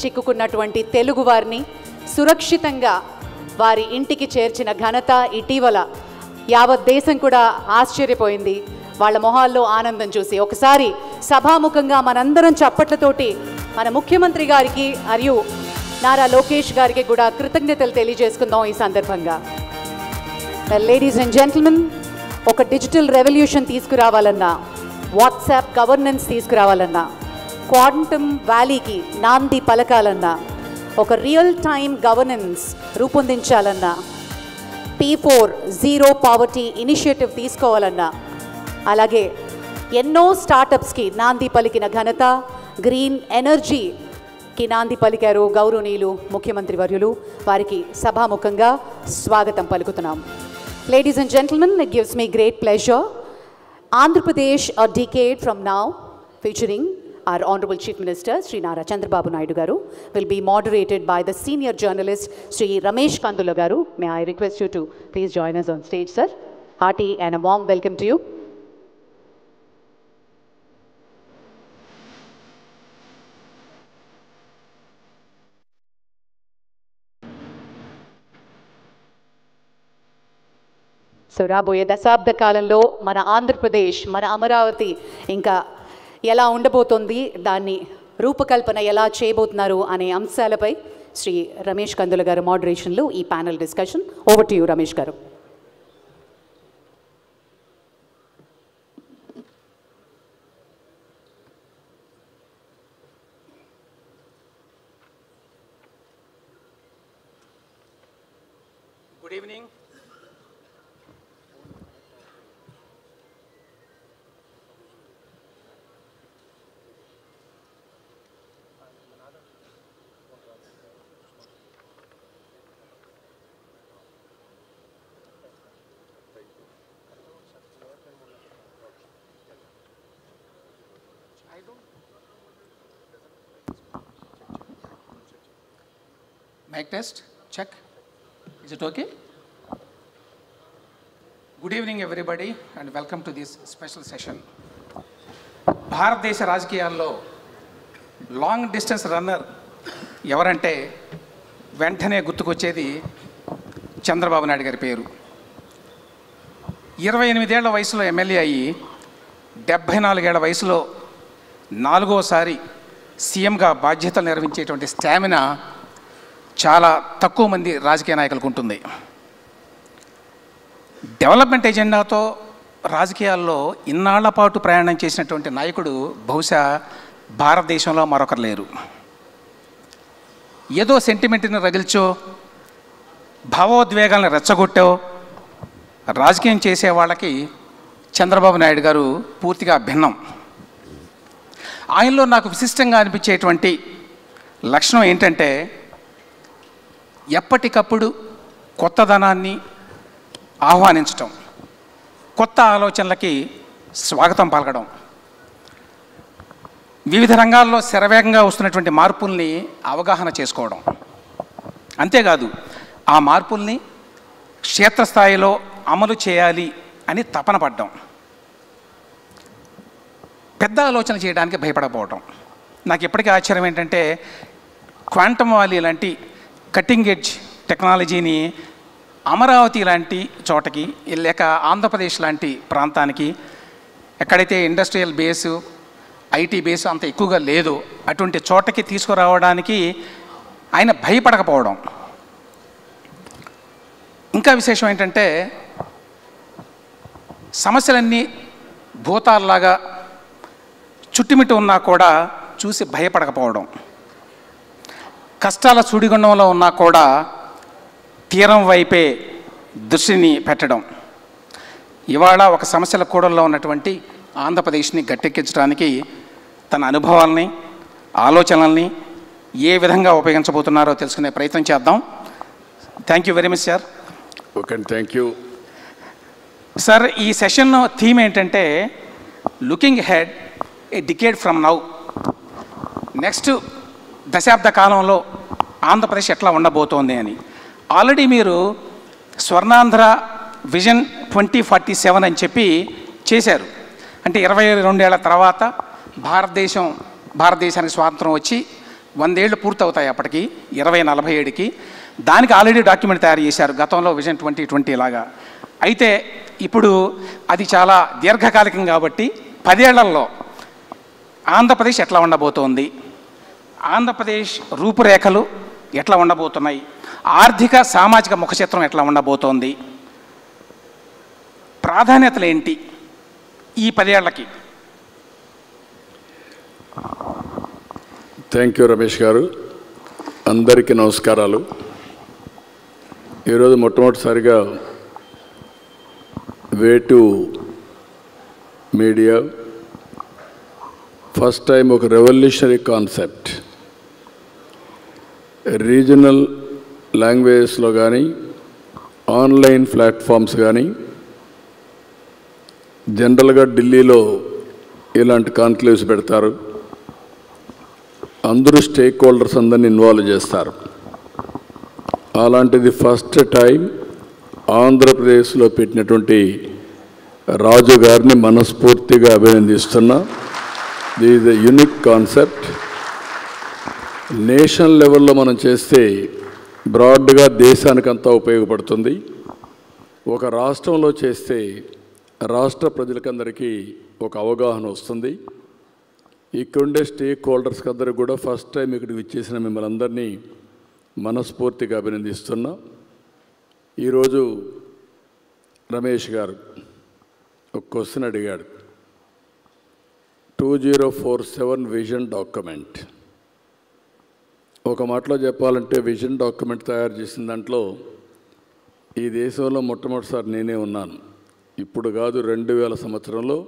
చిక్కుకున్నటువంటి తెలుగు వారిని సురక్షితంగా వారి ఇంటికి చేర్చిన ఘనత ఇటీవల యావత్ దేశం కూడా ఆశ్చర్యపోయింది వాళ్ళ మొహాల్లో ఆనందం చూసి. ఒకసారి సభాముఖంగా మనందరం చప్పట్లతోటి మన ముఖ్యమంత్రి గారికి మరియు నారా లోకేష్ గారికి కూడా కృతజ్ఞతలు తెలియజేసుకుందాం ఈ సందర్భంగా. లేడీస్ అండ్ జెంటిల్మెన్, ఒక డిజిటల్ రెవల్యూషన్ తీసుకురావాలన్నా, వాట్సాప్ గవర్నెన్స్ తీసుకురావాలన్నా, క్వాంటమ్ వ్యాలీకి నాంది పలకాలన్నా, ఒక రియల్ టైమ్ గవర్నెన్స్ రూపొందించాలన్నా, P4 జీరో పావర్టీ ఇనిషియేటివ్ తీసుకోవాలన్నా, అలాగే ఎన్నో స్టార్టప్స్కి నాంది పలికిన ఘనత, గ్రీన్ ఎనర్జీకి నాంది పలికారు గౌరవనీయులు ముఖ్యమంత్రి వర్యులు. వారికి సభాముఖంగా స్వాగతం పలుకుతున్నాం. Ladies and gentlemen, it gives me great pleasure. Andhra Pradesh, a decade from now, featuring our Honorable Chief Minister, Sri Nara Chandrababu Naidu Garu, will be moderated by the senior journalist, Sri Ramesh Kandula Garu. May I request you to please join us on stage, sir. Hearty and a warm welcome to you. So రాబోయే దశాబ్ద కాలంలో మన ఆంధ్రప్రదేశ్, మన అమరావతి ఇంకా ఎలా ఉండబోతోంది, దాన్ని రూపకల్పన ఎలా చేయబోతున్నారు అనే అంశాలపై శ్రీ రమేష్ కందుల గారు మోడరేషన్లో ఈ panel discussion. Over to you Ramesh గారు. Good evening. Mic test, check. Is it okay? Good evening everybody and welcome to this special session. భారతదేశ రాజకీయాల్లో లాంగ్ డిస్టెన్స్ రన్నర్ ఎవరంటే వెంటనే గుర్తుకొచ్చేది చంద్రబాబు నాయుడు గారి పేరు. 28 ఏళ్ల వయసులో ఎమ్మెల్యే అయ్యి 74 ఏళ్ల వయసులో 4వసారి సీఎంగా బాధ్యతలు నిర్వహించేటువంటి స్టామినా చాలా తక్కువ మంది రాజకీయ నాయకులకు ఉంటుంది. డెవలప్మెంట్ ఎజెండాతో రాజకీయాల్లో ఇన్నాళ్ల పాటు ప్రయాణం చేసినటువంటి నాయకుడు బహుశా భారతదేశంలో మరొకరు లేరు. ఏదో సెంటిమెంట్ని రగిల్చో, భావోద్వేగాలను రెచ్చగొట్టో రాజకీయం చేసే వాళ్ళకి చంద్రబాబు నాయుడు గారు పూర్తిగా భిన్నం. ఆయనలో నాకు విశిష్టంగా అనిపించేటువంటి లక్షణం ఏంటంటే ఎప్పటికప్పుడు కొత్తదనాన్ని ఆహ్వానించటం, కొత్త ఆలోచనలకి స్వాగతం పలకడం, వివిధ రంగాల్లో శరవేగంగా వస్తున్నటువంటి మార్పుల్ని అవగాహన చేసుకోవడం, అంతేకాదు ఆ మార్పుల్ని క్షేత్రస్థాయిలో అమలు చేయాలి అని తపన పడ్డం, పెద్ద ఆలోచన చేయడానికి భయపడకపోవటం. నాకు ఎప్పటికీ ఆశ్చర్యం ఏంటంటే క్వాంటమ్ వ్యాలీ లాంటి కటింగ్ ఎడ్జ్ టెక్నాలజీని అమరావతి లాంటి చోటకి, లేక ఆంధ్రప్రదేశ్ లాంటి ప్రాంతానికి, ఎక్కడైతే ఇండస్ట్రియల్ బేసు, ఐటీ బేసు అంత ఎక్కువగా లేదో అటువంటి చోటకి తీసుకురావడానికి ఆయన భయపడకపోవడం. ఇంకా విశేషం ఏంటంటే సమస్యలన్నీ భూతాల్లాగా చుట్టుమిట్టు ఉన్నా కూడా చూసి భయపడకపోవడం, కష్టాల సుడిగుండంలో ఉన్నా కూడా తీరం వైపే దృష్టిని పెట్టడం. ఇవాళ ఒక సమస్యల కూడల్లో ఉన్నటువంటి ఆంధ్రప్రదేశ్ని గట్టెక్కించడానికి తన అనుభవాలని, ఆలోచనల్ని ఏ విధంగా ఉపయోగించబోతున్నారో తెలుసుకునే ప్రయత్నం చేద్దాం. Thank you very much sir. Okay, thank you sir. ఈ సెషన్ థీమ్ ఏంటంటే looking head a decade from now. Next దశాబ్ద కాలంలో ఆంధ్రప్రదేశ్ ఎట్లా ఉండబోతోంది అని. ఆల్రెడీ మీరు స్వర్ణాంధ్ర విజన్ 2047 అని చెప్పి చేశారు. అంటే 22 ఏళ్ల తర్వాత భారతదేశానికి స్వాతంత్రం వచ్చి 100 ఏళ్ళు పూర్తవుతాయి అప్పటికి 2047కి. దానికి ఆల్రెడీ డాక్యుమెంట్ తయారు చేశారు గతంలో విజన్ 2020 లాగా. అయితే ఇప్పుడు అది చాలా దీర్ఘకాలికం కాబట్టి 10 ఏళ్లలో ఆంధ్రప్రదేశ్ ఎట్లా ఉండబోతోంది, ఆంధ్రప్రదేశ్ రూపురేఖలు ఎట్లా ఉండబోతున్నాయి, ఆర్థిక సామాజిక ముఖచిత్రం ఎట్లా ఉండబోతోంది, ప్రాధాన్యతలు ఏంటి ఈ 10 ఏళ్లకి? థ్యాంక్ యూ రమేష్ గారు. అందరికీ నమస్కారాలు. ఈరోజు మొట్టమొదటిసారిగా వేటు మీడియా ఫస్ట్ టైం ఒక రెవల్యూషనరీ కాన్సెప్ట్ రీజనల్ లాంగ్వేజెస్లో కానీ ఆన్లైన్ ప్లాట్ఫామ్స్ కానీ జనరల్గా ఢిల్లీలో ఇలాంటి కాన్క్లేవ్స్ పెడతారు, అందరూ స్టేక్ హోల్డర్స్ అందరినీ ఇన్వాల్వ్ చేస్తారు. అలాంటిది ఫస్ట్ టైం ఆంధ్రప్రదేశ్లో పెట్టినటువంటి రాజు గారిని మనస్ఫూర్తిగా అభినందిస్తున్నా. This is a unique concept. National లెవెల్లో మనం చేస్తే బ్రాడ్గా దేశానికంతా ఉపయోగపడుతుంది. ఒక రాష్ట్రంలో చేస్తే రాష్ట్ర ప్రజలకందరికీ ఒక అవగాహన వస్తుంది. ఇక్కడుండే స్టేక్ హోల్డర్స్కి అందరూ కూడా ఫస్ట్ టైం ఇక్కడికి ఇచ్చేసిన మిమ్మల్ని అందరినీ మనస్ఫూర్తిగా అభినందిస్తున్నా. ఈరోజు రమేష్ గారు ఒక క్వశ్చన్ అడిగాడు. 2047 విజన్ డాక్యుమెంట్. ఒక మాటలో చెప్పాలంటే విజన్ డాక్యుమెంట్ తయారు చేసిన దాంట్లో ఈ దేశంలో మొట్టమొదటిసారి నేనే ఉన్నాను. ఇప్పుడు కాదు, 2000 సంవత్సరంలో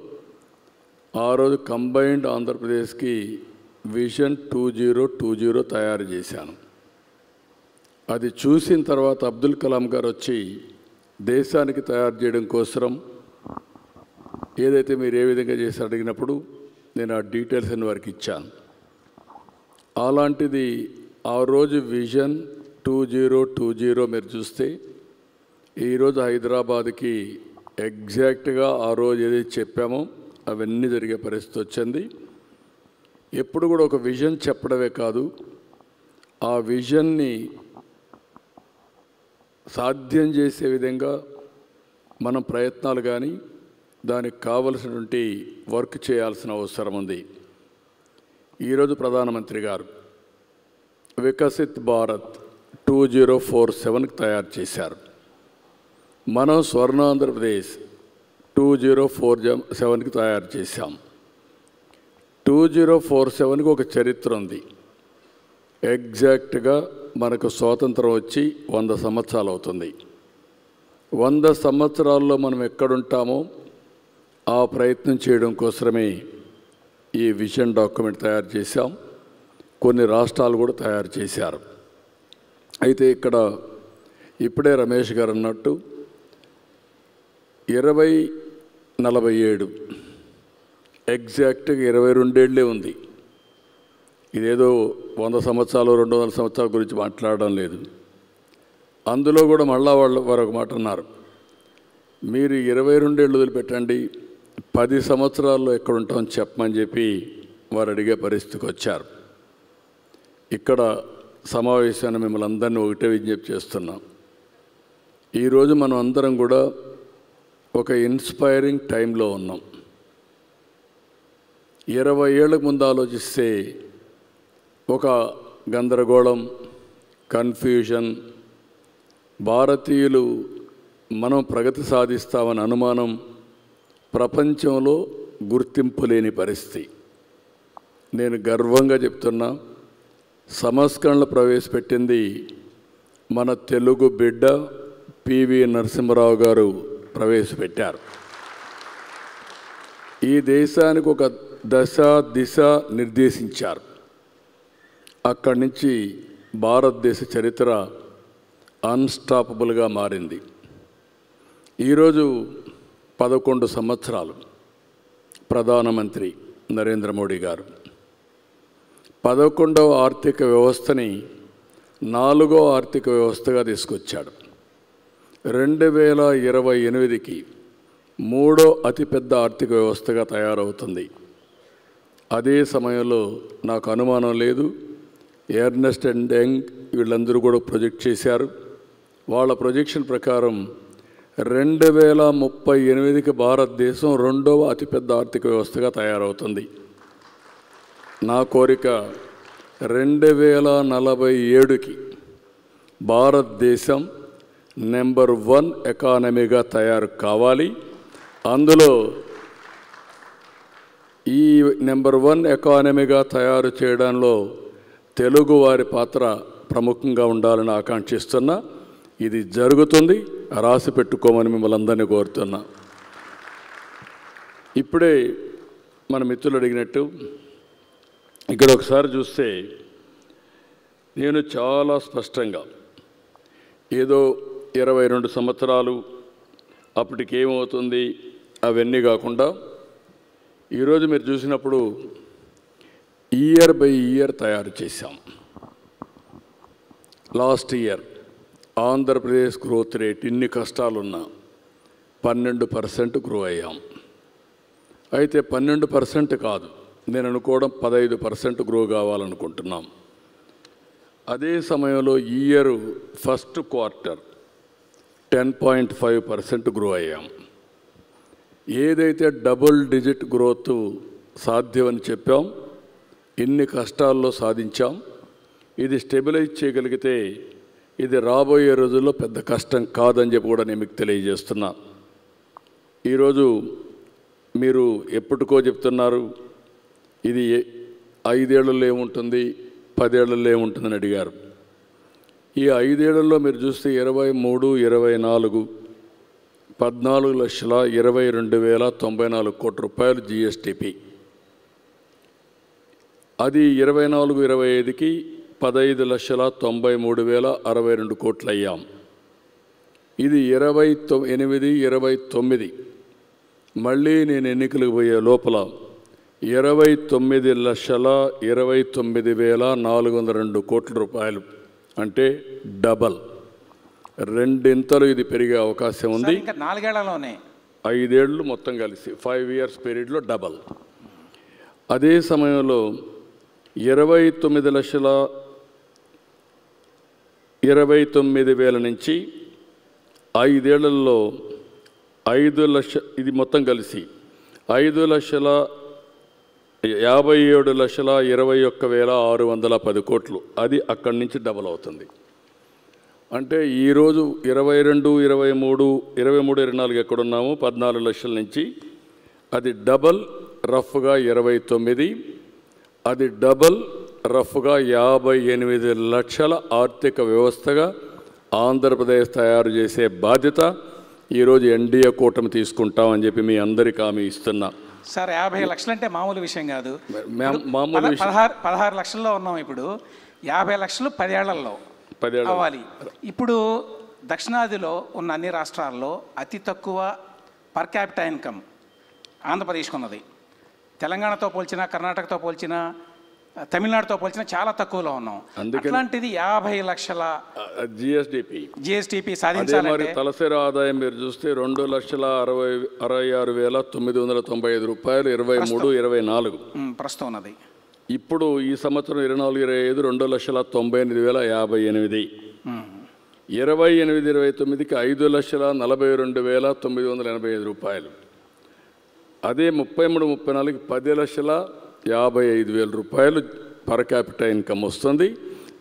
ఆ రోజు కంబైన్డ్ ఆంధ్రప్రదేశ్కి విజన్ 2020 తయారు చేశాను. అది చూసిన తర్వాత అబ్దుల్ కలాం గారు వచ్చి దేశానికి తయారు చేయడం కోసం ఏదైతే మీరు ఏ విధంగా చేసి అడిగినప్పుడు నేను ఆ డీటెయిల్స్ అన్ని వారికి ఇచ్చాను. అలాంటిది ఆ రోజు విజన్ 2020 మీరు చూస్తే ఈరోజు హైదరాబాద్కి ఎగ్జాక్ట్గా ఆ రోజు ఏదైతే చెప్పామో అవన్నీ జరిగే పరిస్థితి వచ్చింది. ఎప్పుడు కూడా ఒక విజన్ చెప్పడమే కాదు, ఆ విజన్ని సాధ్యం చేసే విధంగా మనం ప్రయత్నాలు కానీ దానికి కావలసినటువంటి వర్క్ చేయాల్సిన అవసరం ఉంది. ఈరోజు ప్రధానమంత్రి గారు వికసిత్ భారత్ 2047కి తయారు చేశారు. మనం స్వర్ణాంధ్రప్రదేశ్ 2047కి తయారు చేశాం. 2047కి ఒక చరిత్ర ఉంది. ఎగ్జాక్ట్గా మనకు స్వాతంత్రం వచ్చి 100 సంవత్సరాలు అవుతుంది. 100 సంవత్సరాల్లో మనం ఎక్కడుంటామో ఆ ప్రయత్నం చేయడం కోసమే ఈ విజన్ డాక్యుమెంట్ తయారు చేశాం. కొన్ని రాష్ట్రాలు కూడా తయారు చేశారు. అయితే ఇక్కడ ఇప్పుడే రమేష్ గారు అన్నట్టు 2047 ఎగ్జాక్ట్గా 22 ఏళ్ళే ఉంది. ఇదేదో 100 సంవత్సరాలు 200 సంవత్సరాల గురించి మాట్లాడడం లేదు. అందులో కూడా మళ్ళా వారు ఒక మాట అన్నారు, మీరు 22 ఏళ్ళు వదిలిపెట్టండి, 10 సంవత్సరాల్లో ఎక్కడుంటామని చెప్పమని చెప్పి వారు అడిగే పరిస్థితికి వచ్చారు. ఇక్కడ సమావేశాన్ని మిమ్మల్ని అందరినీ ఒకటే విజ్ఞప్తి చేస్తున్నాం. ఈరోజు మనం అందరం కూడా ఒక ఇన్స్పైరింగ్ టైంలో ఉన్నాం. 20 ఏళ్ళకు ముందు ఆలోచిస్తే ఒక గందరగోళం, కన్ఫ్యూజన్, భారతీయులు మనం ప్రగతి సాధిస్తామని అనుమానం, ప్రపంచంలో గుర్తింపు లేని పరిస్థితి. నేను గర్వంగా చెప్తున్నా, సంస్కరణలు ప్రవేశపెట్టింది మన తెలుగు బిడ్డ పివి నరసింహారావు గారు ప్రవేశపెట్టారు. ఈ దేశానికి ఒక దశ దిశ నిర్దేశించారు. అక్కడి నుంచి భారతదేశ చరిత్ర అన్స్టాపబుల్గా మారింది. ఈరోజు 11 సంవత్సరాలు ప్రధానమంత్రి నరేంద్ర మోడీ గారు 11వ ఆర్థిక వ్యవస్థని 4వ ఆర్థిక వ్యవస్థగా తీసుకొచ్చాడు. 2028కి 3వ అతిపెద్ద ఆర్థిక వ్యవస్థగా తయారవుతుంది. అదే సమయంలో నాకు అనుమానం లేదు, ఎర్నెస్ట్ అండ్ యంగ్ వీళ్ళందరూ కూడా ప్రొజెక్ట్ చేశారు. వాళ్ళ ప్రొజెక్షన్ ప్రకారం 2038కి భారతదేశం 2వ అతిపెద్ద ఆర్థిక వ్యవస్థగా తయారవుతుంది. నా కోరిక 2047కి భారతదేశం నెంబర్ 1 ఎకానమీగా తయారు కావాలి. అందులో ఈ నెంబర్ 1 ఎకానమీగా తయారు చేయడంలో తెలుగు వారి పాత్ర ప్రముఖంగా ఉండాలని ఆకాంక్షిస్తున్నా. ఇది జరుగుతుంది, రాసి పెట్టుకోమని మిమ్మల్ని అందరినీ కోరుతున్నా. ఇప్పుడే మన మిత్రులు అడిగినట్టు ఇక్కడ ఒకసారి చూస్తే నేను చాలా స్పష్టంగా ఏదో 22 సంవత్సరాలు అప్పటికేమవుతుంది అవన్నీ కాకుండా ఈరోజు మీరు చూసినప్పుడు ఇయర్ బై ఇయర్ తయారు చేశాం. Last year Andhra Pradesh growth rate ఇన్ని కష్టాలున్నా 12% గ్రో అయ్యాం. అయితే 12% కాదు, నేను అనుకోవడం 15% గ్రో కావాలనుకుంటున్నాం. అదే సమయంలో ఈ ఇయర్ ఫస్ట్ క్వార్టర్ 10.5% గ్రో అయ్యాం. ఏదైతే డబుల్ డిజిట్ గ్రోత్ సాధ్యమని చెప్పాం, ఇన్ని కష్టాల్లో సాధించాం. ఇది స్టెబిలైజ్ చేయగలిగితే ఇది రాబోయే రోజుల్లో పెద్ద కష్టం కాదని చెప్పి కూడా నేను మీకు తెలియజేస్తున్నా. ఈరోజు మీరు ఎప్పటికో చెప్తున్నారు ఇది 5 ఏళ్లలో ఏముంటుంది, 10 ఏళ్లలో ఏముంటుందని అడిగారు. ఈ 5 ఏళ్లలో మీరు చూస్తే 23, 24 14,22,094 కోట్ల రూపాయలు జిఎస్టిపి. అది 24-25కి 15,93,062 కోట్లు అయ్యాం. ఇది 28-29 మళ్ళీ నేను ఎన్నికలకు పోయే లోపల 29,29,402 కోట్ల రూపాయలు, అంటే డబల్, రెండింతలు ఇది పెరిగే అవకాశం ఉంది. 4 ఏళ్లలోనే 5 ఏళ్ళు మొత్తం కలిసి 5 ఇయర్స్ పీరియడ్లో డబల్. అదే సమయంలో 29,29,000 నుంచి 5 ఏళ్లలో 5 లక్ష, ఇది మొత్తం కలిసి 5,57,21,610 కోట్లు. అది అక్కడి నుంచి డబల్ అవుతుంది. అంటే ఈరోజు 22, 23, 24 ఎక్కడున్నాము 14 లక్షల నుంచి అది డబల్ రఫ్గా 29, అది డబల్ రఫ్గా 58 లక్షల ఆర్థిక వ్యవస్థగా ఆంధ్రప్రదేశ్ తయారు చేసే బాధ్యత ఈరోజు ఎన్డీఏ కూటమి తీసుకుంటామని చెప్పి మీ అందరికీ హామీ ఇస్తున్నా. సార్ 50 లక్షలు అంటే మామూలు విషయం కాదు. మామూలు 16 లక్షల్లో ఉన్నాం. ఇప్పుడు 50 లక్షలు 10 ఏళ్లలో అవ్వాలి. ఇప్పుడు దక్షిణాదిలో ఉన్న అన్ని రాష్ట్రాల్లో అతి తక్కువ పర్ క్యాపిటల్ ఇన్కమ్ ఆంధ్రప్రదేశ్కి ఉన్నది. తెలంగాణతో పోల్చినా, కర్ణాటకతో పోల్చినా, తమిళనాడుతో పోల్చినా చాలా తక్కువలో ఉన్నాం. అట్లాంటిది 50 లక్షల జిఎస్టిపి సాధించాలి. తలసరి ఆదాయం మీరు చూస్తే 2,66,995 రూపాయలు 23-24 ప్రస్తుతం ఉన్నది. ఇప్పుడు ఈ సంవత్సరం 24-25 2,98,058, 28-29కి 5,42,985 రూపాయలు. అదే 33-34కి 10,55,000 రూపాయలు పర్ క్యాపిటల్ ఇన్కమ్ వస్తుంది.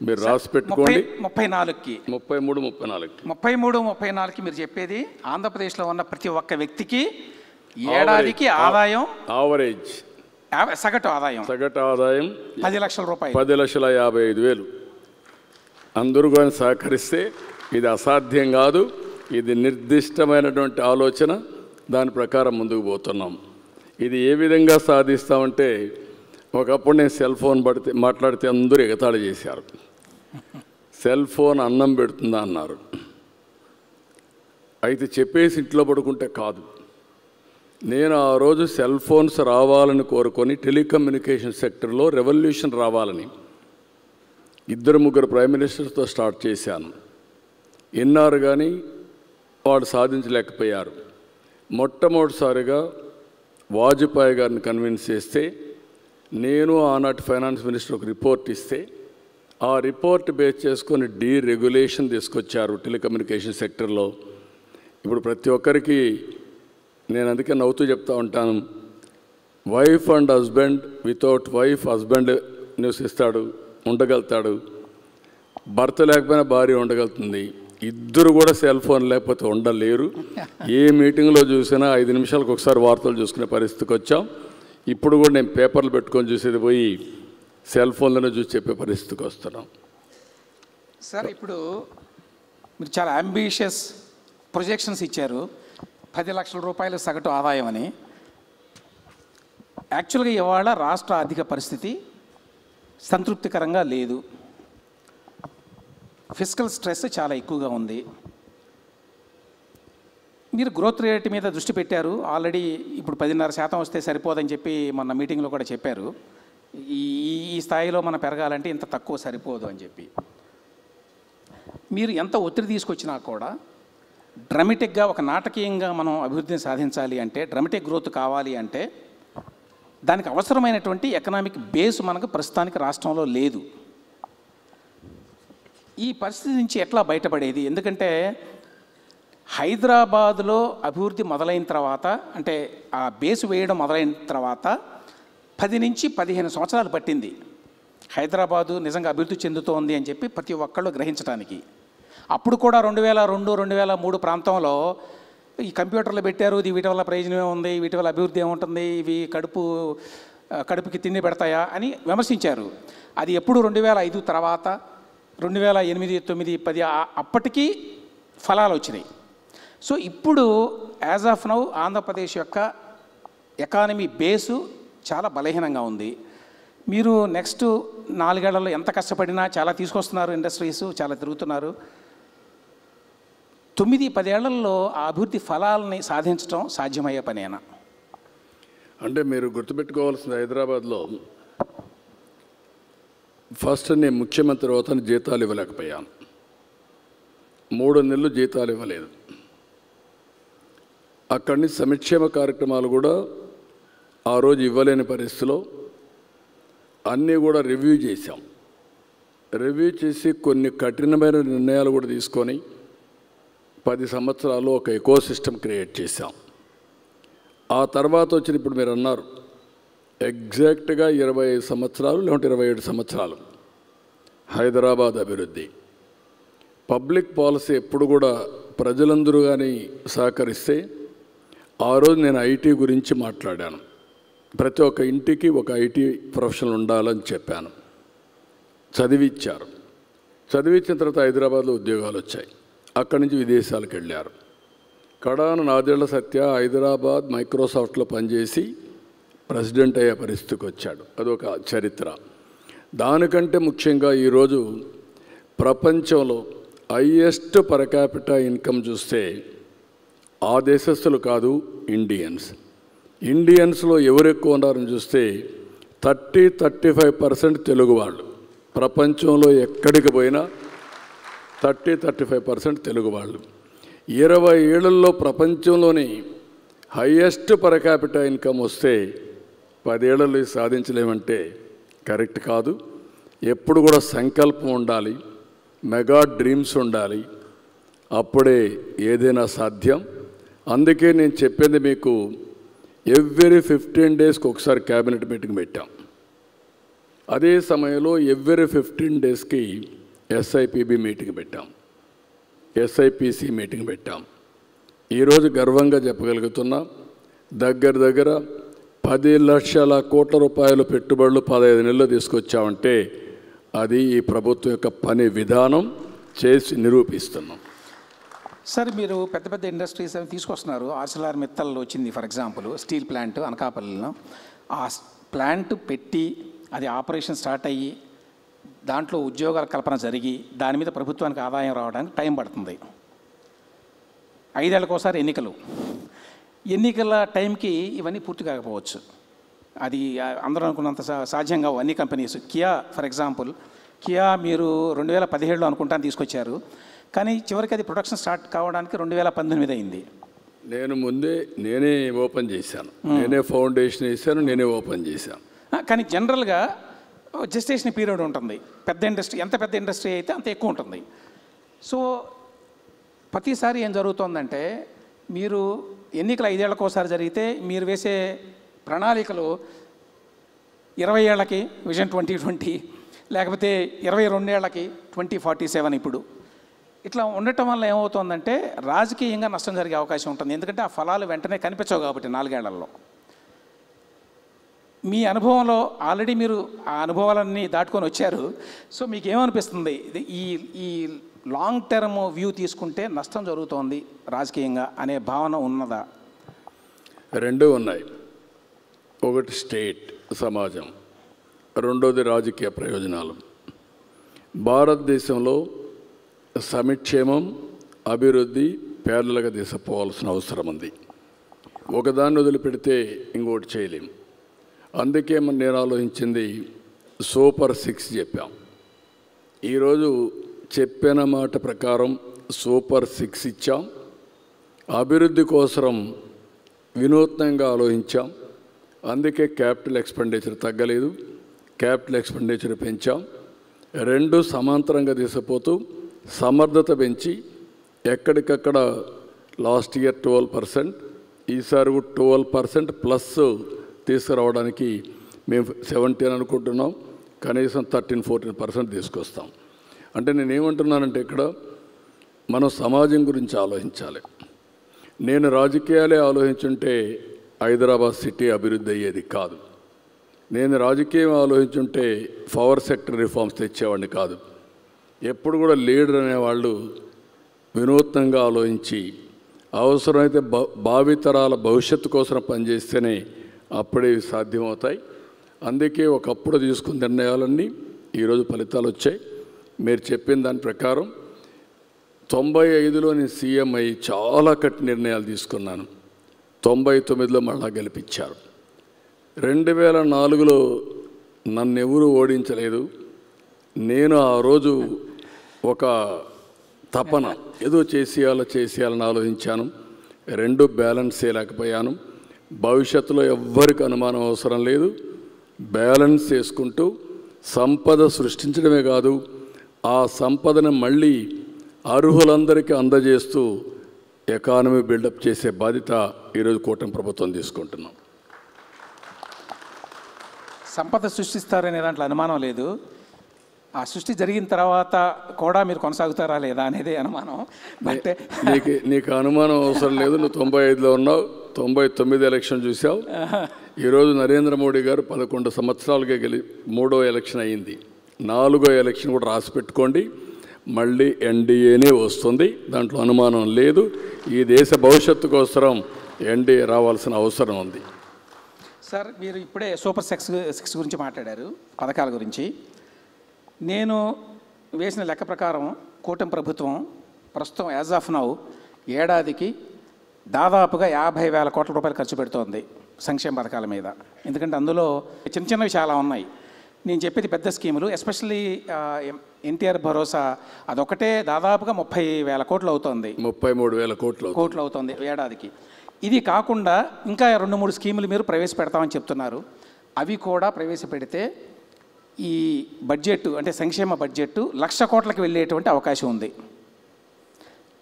మీరు రాసి పెట్టుకోండి. 34కి 33-34కి మీరు చెప్పేది ఆంధ్రప్రదేశ్లో ఉన్న ప్రతి ఒక్క వ్యక్తికి ఏడాదికి ఆదాయం యావరేజ్ సగటు ఆదాయం 10 లక్షల రూపాయలు, 10,55,000. అందరూ కానీ సహకరిస్తే ఇది అసాధ్యం కాదు. ఇది నిర్దిష్టమైనటువంటి ఆలోచన, దాని ప్రకారం ముందుకు పోతున్నాం. ఇది ఏ విధంగా సాధిస్తామంటే, ఒకప్పుడు నేను సెల్ ఫోన్ మాట్లాడితే అందరూ ఎగతాళి చేశారు. సెల్ ఫోన్ అన్నం పెడుతుందా అన్నారు. అయితే చెప్పేసి ఇంట్లో పడుకుంటే కాదు. నేను ఆ రోజు సెల్ ఫోన్స్ రావాలని కోరుకొని టెలికమ్యూనికేషన్ సెక్టర్లో రెవల్యూషన్ రావాలని 2-3 ప్రైమ్ మినిస్టర్స్తో స్టార్ట్ చేశాను. విన్నారు కానీ వాడు సాధించలేకపోయారు. మొట్టమొదటిసారిగా వాజ్పేయి గారిని కన్విన్స్ చేస్తే, నేను ఆనాటి ఫైనాన్స్ మినిస్టర్ ఒక రిపోర్ట్ ఇస్తే ఆ రిపోర్ట్ బేస్ చేసుకొని డీరెగ్యులేషన్ తీసుకొచ్చారు టెలికమ్యూనికేషన్ సెక్టర్లో. ఇప్పుడు ప్రతి ఒక్కరికి నేను అందుకే నవ్వుతూ చెప్తా ఉంటాను, wife and husband, without wife husband నివసిస్తాడు, ఉండగలుగుతాడు. భర్త లేకపోయినా భార్య ఉండగలుగుతుంది. ఇద్దరు కూడా సెల్ ఫోన్ లేకపోతే ఉండలేరు. ఏ మీటింగ్లో చూసినా 5 నిమిషాలకు ఒకసారి వార్తలు చూసుకునే పరిస్థితికి వచ్చాం. ఇప్పుడు కూడా నేను పేపర్లు పెట్టుకొని చూసేది పోయి సెల్ ఫోన్లోనే చూసి చెప్పే పరిస్థితికి వస్తున్నాం. సార్, ఇప్పుడు మీరు చాలా అంబిషియస్ ప్రొజెక్షన్స్ ఇచ్చారు, 10 లక్షల రూపాయల సగటు ఆదాయం అని. యాక్చువల్గా ఇవాళ రాష్ట్ర ఆర్థిక పరిస్థితి సంతృప్తికరంగా లేదు. ఫిజికల్ స్ట్రెస్ చాలా ఎక్కువగా ఉంది. మీరు గ్రోత్ రేట్ మీద దృష్టి పెట్టారు ఆల్రెడీ. ఇప్పుడు 10.5% వస్తే సరిపోదని చెప్పి మొన్న మీటింగ్లో కూడా చెప్పారు. ఈ స్థాయిలో మనం పెరగాలంటే ఇంత తక్కువ సరిపోదు అని చెప్పి. మీరు ఎంత ఒత్తిడి తీసుకొచ్చినా కూడా డ్రమటిక్గా, ఒక నాటకీయంగా మనం అభివృద్ధిని సాధించాలి అంటే, డ్రమటిక్ గ్రోత్ కావాలి అంటే దానికి అవసరమైనటువంటి ఎకనామిక్ బేస్ మనకు ప్రస్తుతానికి రాష్ట్రంలో లేదు. ఈ పరిస్థితి నుంచి ఎట్లా బయటపడేది? ఎందుకంటే హైదరాబాదులో అభివృద్ధి మొదలైన తర్వాత, అంటే ఆ బేస్ వేయడం మొదలైన తర్వాత 10 నుంచి 15 సంవత్సరాలు పట్టింది హైదరాబాదు నిజంగా అభివృద్ధి చెందుతోంది అని చెప్పి ప్రతి ఒక్కళ్ళు గ్రహించడానికి. అప్పుడు కూడా 2002, 2003 ప్రాంతంలో ఈ కంప్యూటర్లు పెట్టారు, ఇది వీటి వల్ల ప్రయోజనమే ఉంది, వీటి వల్ల అభివృద్ధి ఏముంటుంది, ఇవి కడుపుకి తిండి పెడతాయా అని విమర్శించారు. అది ఎప్పుడు 2005 తర్వాత 2008, 9, 10 అప్పటికీ ఫలాలు వచ్చినాయి. సో ఇప్పుడు యాజ్ ఆఫ్ నౌ ఆంధ్రప్రదేశ్ యొక్క ఎకానమీ బేసు చాలా బలహీనంగా ఉంది. మీరు నెక్స్ట్ 4 ఏళ్లలో ఎంత కష్టపడినా, చాలా తీసుకొస్తున్నారు, ఇండస్ట్రీస్ చాలా తిరుగుతున్నారు, 9-10 ఏళ్లలో ఆ అభివృద్ధి ఫలాలని సాధించడం సాధ్యమయ్యే పనేనా? అంటే మీరు గుర్తుపెట్టుకోవాల్సింది, హైదరాబాద్లో ఫస్ట్ నేను ముఖ్యమంత్రి అవుతాను, జీతాలు ఇవ్వలేకపోయాను. 3 నెలలు జీతాలు ఇవ్వలేదు. అక్కడి నుంచి సంక్షేమ కార్యక్రమాలు కూడా ఆ రోజు ఇవ్వలేని పరిస్థితిలో అన్నీ కూడా రివ్యూ చేశాం. రివ్యూ చేసి కొన్ని కఠినమైన నిర్ణయాలు కూడా తీసుకొని 10 సంవత్సరాలు ఒక ఎకో సిస్టమ్ క్రియేట్ చేశాం. ఆ తర్వాత వచ్చిన, ఇప్పుడు మీరు అన్నారు, ఎగ్జాక్ట్గా 25 సంవత్సరాలు లేకుంటే 27 సంవత్సరాలు హైదరాబాద్ అభివృద్ధి. పబ్లిక్ పాలసీ ఎప్పుడు కూడా ప్రజలందరూ కానీ సహకరిస్తే, ఆ రోజు నేను ఐటీ గురించి మాట్లాడాను. ప్రతి ఒక్క ఇంటికి ఒక ఐటీ ప్రొఫెషనల్ ఉండాలని చెప్పాను. చదివిచ్చారు. చదివించిన తర్వాత హైదరాబాద్లో ఉద్యోగాలు వచ్చాయి. అక్కడి నుంచి విదేశాలకు వెళ్ళారు. కడాన నాదేళ్ల సత్య హైదరాబాద్ మైక్రోసాఫ్ట్లో పనిచేసి ప్రెసిడెంట్ అయ్యే పరిస్థితికి వచ్చాడు. అదొక చరిత్ర. దానికంటే ముఖ్యంగా ఈరోజు ప్రపంచంలో హైయెస్ట్ పర్ క్యాపిటా ఇన్కమ్ చూస్తే ఆ దేశస్తులు కాదు, ఇండియన్స్లో ఎవరు ఎక్కువ ఉన్నారని చూస్తే 30-35% తెలుగు వాళ్ళు. ప్రపంచంలో ఎక్కడికి పోయినా 30-35% తెలుగు వాళ్ళు. 20 ఏళ్లలో ప్రపంచంలోని హైయెస్ట్ పర్ క్యాపిటా ఇన్కమ్ వస్తే 10 ఏళ్లలో సాధించలేమంటే కరెక్ట్ కాదు. ఎప్పుడు కూడా సంకల్పం ఉండాలి, మెగా డ్రీమ్స్ ఉండాలి, అప్పుడే ఏదైనా సాధ్యం. అందుకే నేను చెప్పింది మీకు, ఎవ్రీ 15 డేస్కి ఒకసారి క్యాబినెట్ మీటింగ్ పెట్టాం. అదే సమయంలో ఎవ్రీ 15 డేస్కి ఎస్ఐపిబి మీటింగ్ పెట్టాం, ఎస్ఐపిసి మీటింగ్ పెట్టాం. ఈరోజు గర్వంగా చెప్పగలుగుతున్నాం, దగ్గర 10 లక్షల కోట్ల రూపాయల పెట్టుబడులు 15 నెలలు తీసుకొచ్చామంటే అది ఈ ప్రభుత్వం యొక్క పని విధానం చేసి నిరూపిస్తున్నాం. సార్, మీరు పెద్ద పెద్ద ఇండస్ట్రీస్ అవి తీసుకొస్తున్నారు. ఆర్సిలార్ మిత్తల్ వచ్చింది ఫర్ ఎగ్జాంపుల్, స్టీల్ ప్లాంట్ అనకాపల్లిలో. ఆ ప్లాంట్ పెట్టి అది ఆపరేషన్ స్టార్ట్ అయ్యి దాంట్లో ఉద్యోగాల కల్పన జరిగి దాని మీద ప్రభుత్వానికి ఆదాయం రావడానికి టైం పడుతుంది. 5 ఏళ్ళకోసారి ఎన్నికల టైంకి ఇవన్నీ పూర్తి కాకపోవచ్చు. అది అందరూ అనుకున్నంత సాధ్యంగా అన్ని companies. Kia for example, Kia మీరు 2017లో అనుకుంటాను తీసుకొచ్చారు, కానీ చివరికి అది ప్రొడక్షన్ స్టార్ట్ కావడానికి 2018 అయింది. నేనే ఓపెన్ చేశాను, నేనే ఫౌండేషన్ వేసాను, నేనే ఓపెన్ చేశాను. కానీ జనరల్గా జెస్టేషన్ పీరియడ్ ఉంటుంది. పెద్ద ఇండస్ట్రీ, ఎంత పెద్ద ఇండస్ట్రీ అయితే అంత ఎక్కువ ఉంటుంది. సో ప్రతిసారి ఏం జరుగుతుందంటే, మీరు ఎన్నికలు 5 ఏళ్లకోసారి జరిగితే మీరు వేసే ప్రణాళికలు 20 ఏళ్ళకి విజన్ 2020, లేకపోతే 22 ఏళ్ళకి 2047 ఇప్పుడు ఇట్లా ఉండటం వల్ల ఏమవుతుందంటే రాజకీయంగా నష్టం జరిగే అవకాశం ఉంటుంది. ఎందుకంటే ఆ ఫలాలు వెంటనే కనిపించవు కాబట్టి 4 ఏళ్లలో. మీ అనుభవంలో ఆల్రెడీ మీరు ఆ అనుభవాలన్నీ దాటుకొని వచ్చారు. సో మీకు ఏమనిపిస్తుంది, ఈ లాంగ్ టర్మ్ వ్యూ తీసుకుంటే నష్టం జరుగుతోంది రాజకీయంగా అనే భావన ఉన్నదా? రెండు ఉన్నాయి. ఒకటి స్టేట్ సమాజం, రెండోది రాజకీయ ప్రయోజనాలు. భారతదేశంలో సంక్షేమం అభివృద్ధి పేర్లగా తీసుకుపోవాల్సిన అవసరం ఉంది. ఒకదాన్ని వదిలిపెడితే ఇంకోటి చేయలేం. అందుకే నేను ఆలోచించింది సూపర్ 6 చెప్పాం. ఈరోజు చెప్పిన మాట ప్రకారం సూపర్ 6 ఇచ్చాం. అభివృద్ధి కోసం వినూత్నంగా ఆలోచించాం. అందుకే క్యాపిటల్ ఎక్స్పెండిచర్ తగ్గలేదు, క్యాపిటల్ ఎక్స్పెండిచర్ పెంచాం. రెండు సమాంతరంగా తీసుకుపోతూ సమర్థత పెంచి ఎక్కడికక్కడ లాస్ట్ ఇయర్ 12%, ఈసారి 12% ప్లస్ తీసుకురావడానికి మేము 17 అనుకుంటున్నాం. కనీసం 13-14% తీసుకొస్తాం. అంటే నేనేమంటున్నానంటే ఇక్కడ మనం సమాజం గురించి ఆలోచించాలి. నేను రాజకీయాలే ఆలోచించుంటే హైదరాబాద్ సిటీ అభివృద్ధి అయ్యేది కాదు. నేను రాజకీయం ఆలోచించుంటే పవర్ సెక్టర్ రిఫార్మ్స్ తెచ్చేవాడిని కాదు. ఎప్పుడు కూడా లీడర్ అనేవాళ్ళు వినూత్నంగా ఆలోచించి అవసరమైతే భావితరాల భవిష్యత్తు కోసం పనిచేస్తేనే అప్పుడే సాధ్యమవుతాయి. అందుకే ఒకప్పుడు తీసుకున్న నిర్ణయాలన్నీ ఈరోజు ఫలితాలు వచ్చాయి. మీరు చెప్పిన దాని ప్రకారం 95లో నేను సీఎం అయ్యి చాలా కఠిన నిర్ణయాలు తీసుకున్నాను. 99లో మళ్ళా గెలిపించారు. 2004లో నన్ను ఎవరు ఓడించలేదు. నేను ఆ రోజు ఒక తపన ఏదో చేసేయాలని ఆలోచించాను. రెండు బ్యాలెన్స్ చేయలేకపోయాను. భవిష్యత్తులో ఎవ్వరికి అనుమానం అవసరం లేదు. బ్యాలెన్స్ చేసుకుంటూ సంపద సృష్టించడమే కాదు, ఆ సంపదను మళ్ళీ అర్హులందరికీ అందజేస్తూ ఎకానమీ బిల్డప్ చేసే బాధ్యత ఈరోజు కూటమి ప్రభుత్వం తీసుకుంటున్నాం. సంపద సృష్టిస్తారనే దాంట్లో అనుమానం లేదు. ఆ సృష్టి జరిగిన తర్వాత కూడా మీరు కొనసాగుతారా లేదా అనేది అనుమానం. బట్ నీకు అనుమానం అవసరం లేదు. నువ్వు 95లో ఉన్నావు, 99 ఎలక్షన్ చూసావు. ఈరోజు నరేంద్ర మోడీ గారు 11 సంవత్సరాలుగా మూడో ఎలక్షన్ అయ్యింది. 4వ ఎలక్షన్ కూడా రాసి పెట్టుకోండి. మళ్ళీ ఎన్డీఏనే వస్తుంది, దాంట్లో అనుమానం లేదు. ఈ దేశ భవిష్యత్తు కోసం ఎన్డీఏ రావాల్సిన అవసరం ఉంది. సార్, మీరు ఇప్పుడే సూపర్ 6 గురించి మాట్లాడారు, పథకాల గురించి. నేను వేసిన లెక్క ప్రకారం కూటమి ప్రభుత్వం ప్రస్తుతం యాజ్ ఆఫ్ నౌ ఏడాదికి దాదాపుగా 50,000 కోట్ల రూపాయలు ఖర్చు పెడుతోంది సంక్షేమ పథకాల మీద. ఎందుకంటే అందులో చిన్న చిన్నవి చాలా ఉన్నాయి. నేను చెప్పేది పెద్ద స్కీములు, ఎస్పెషల్లీ ఎన్టీఆర్ భరోసా అదొకటే దాదాపుగా 30,000 కోట్లు అవుతుంది, 33,000 కోట్లు అవుతుంది ఏడాదికి. ఇది కాకుండా ఇంకా 2-3 స్కీములు మీరు ప్రవేశపెడతామని చెప్తున్నారు. అవి కూడా ప్రవేశపెడితే ఈ బడ్జెట్ అంటే సంక్షేమ బడ్జెట్ 1,00,000 కోట్లకు వెళ్ళేటువంటి అవకాశం ఉంది.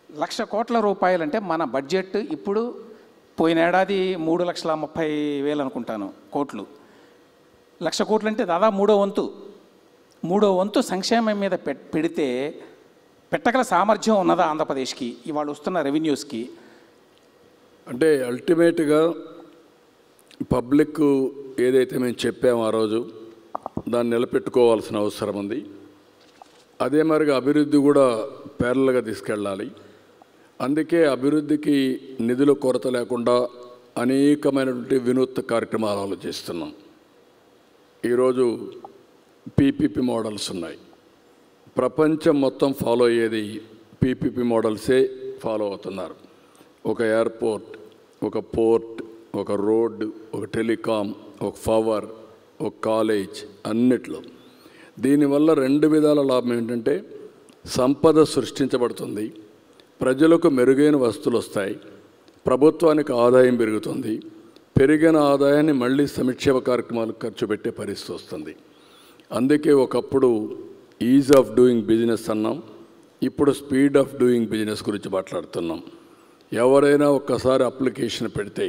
1,00,000 కోట్ల రూపాయలు అంటే మన బడ్జెట్ ఇప్పుడు పోయిన ఏడాది 3,30,000 అనుకుంటాను కోట్లు. 1,00,000 కోట్లు అంటే దాదాపు మూడో వంతు సంక్షేమం మీద పెడితే పెట్టగల సామర్థ్యం ఉన్నదా ఆంధ్రప్రదేశ్కి ఇవాళ వస్తున్న రెవెన్యూస్కి? అంటే అల్టిమేట్గా పబ్లిక్ ఏదైతే మేము చెప్పామో ఆ రోజు దాన్ని నిలబెట్టుకోవాల్సిన అవసరం ఉంది. అదే మరిగా అభివృద్ధి కూడా ప్యారలల్గా తీసుకెళ్ళాలి. అందుకే అభివృద్ధికి నిధుల కొరత లేకుండా అనేకమైనటువంటి వినూత్న కార్యక్రమాలు ఆలోచిస్తున్నాం. ఈరోజు పీపీపీ మోడల్స్ ఉన్నాయి. ప్రపంచం మొత్తం ఫాలో అయ్యేది పీపీపీ మోడల్సే ఫాలో అవుతున్నారు. ఒక ఎయిర్పోర్ట్, ఒక పోర్ట్, ఒక రోడ్డు, ఒక టెలికాం, ఒక పవర్, ఒక కాలేజ్, అన్నిట్లో. దీనివల్ల 2 విధాల లాభం ఏంటంటే సంపద సృష్టించబడుతుంది, ప్రజలకు మెరుగైన వస్తువులు వస్తాయి, ప్రభుత్వానికి ఆదాయం పెరుగుతుంది, పెరిగిన ఆదాయాన్ని మళ్ళీ సంక్షేమ కార్యక్రమాలకు ఖర్చు పెట్టే పరిస్థితి వస్తుంది. అందుకే ఒకప్పుడు ఈజ్ ఆఫ్ డూయింగ్ బిజినెస్ అన్నాం, ఇప్పుడు స్పీడ్ ఆఫ్ డూయింగ్ బిజినెస్ గురించి మాట్లాడుతున్నాం. ఎవరైనా ఒక్కసారి అప్లికేషన్ పెడితే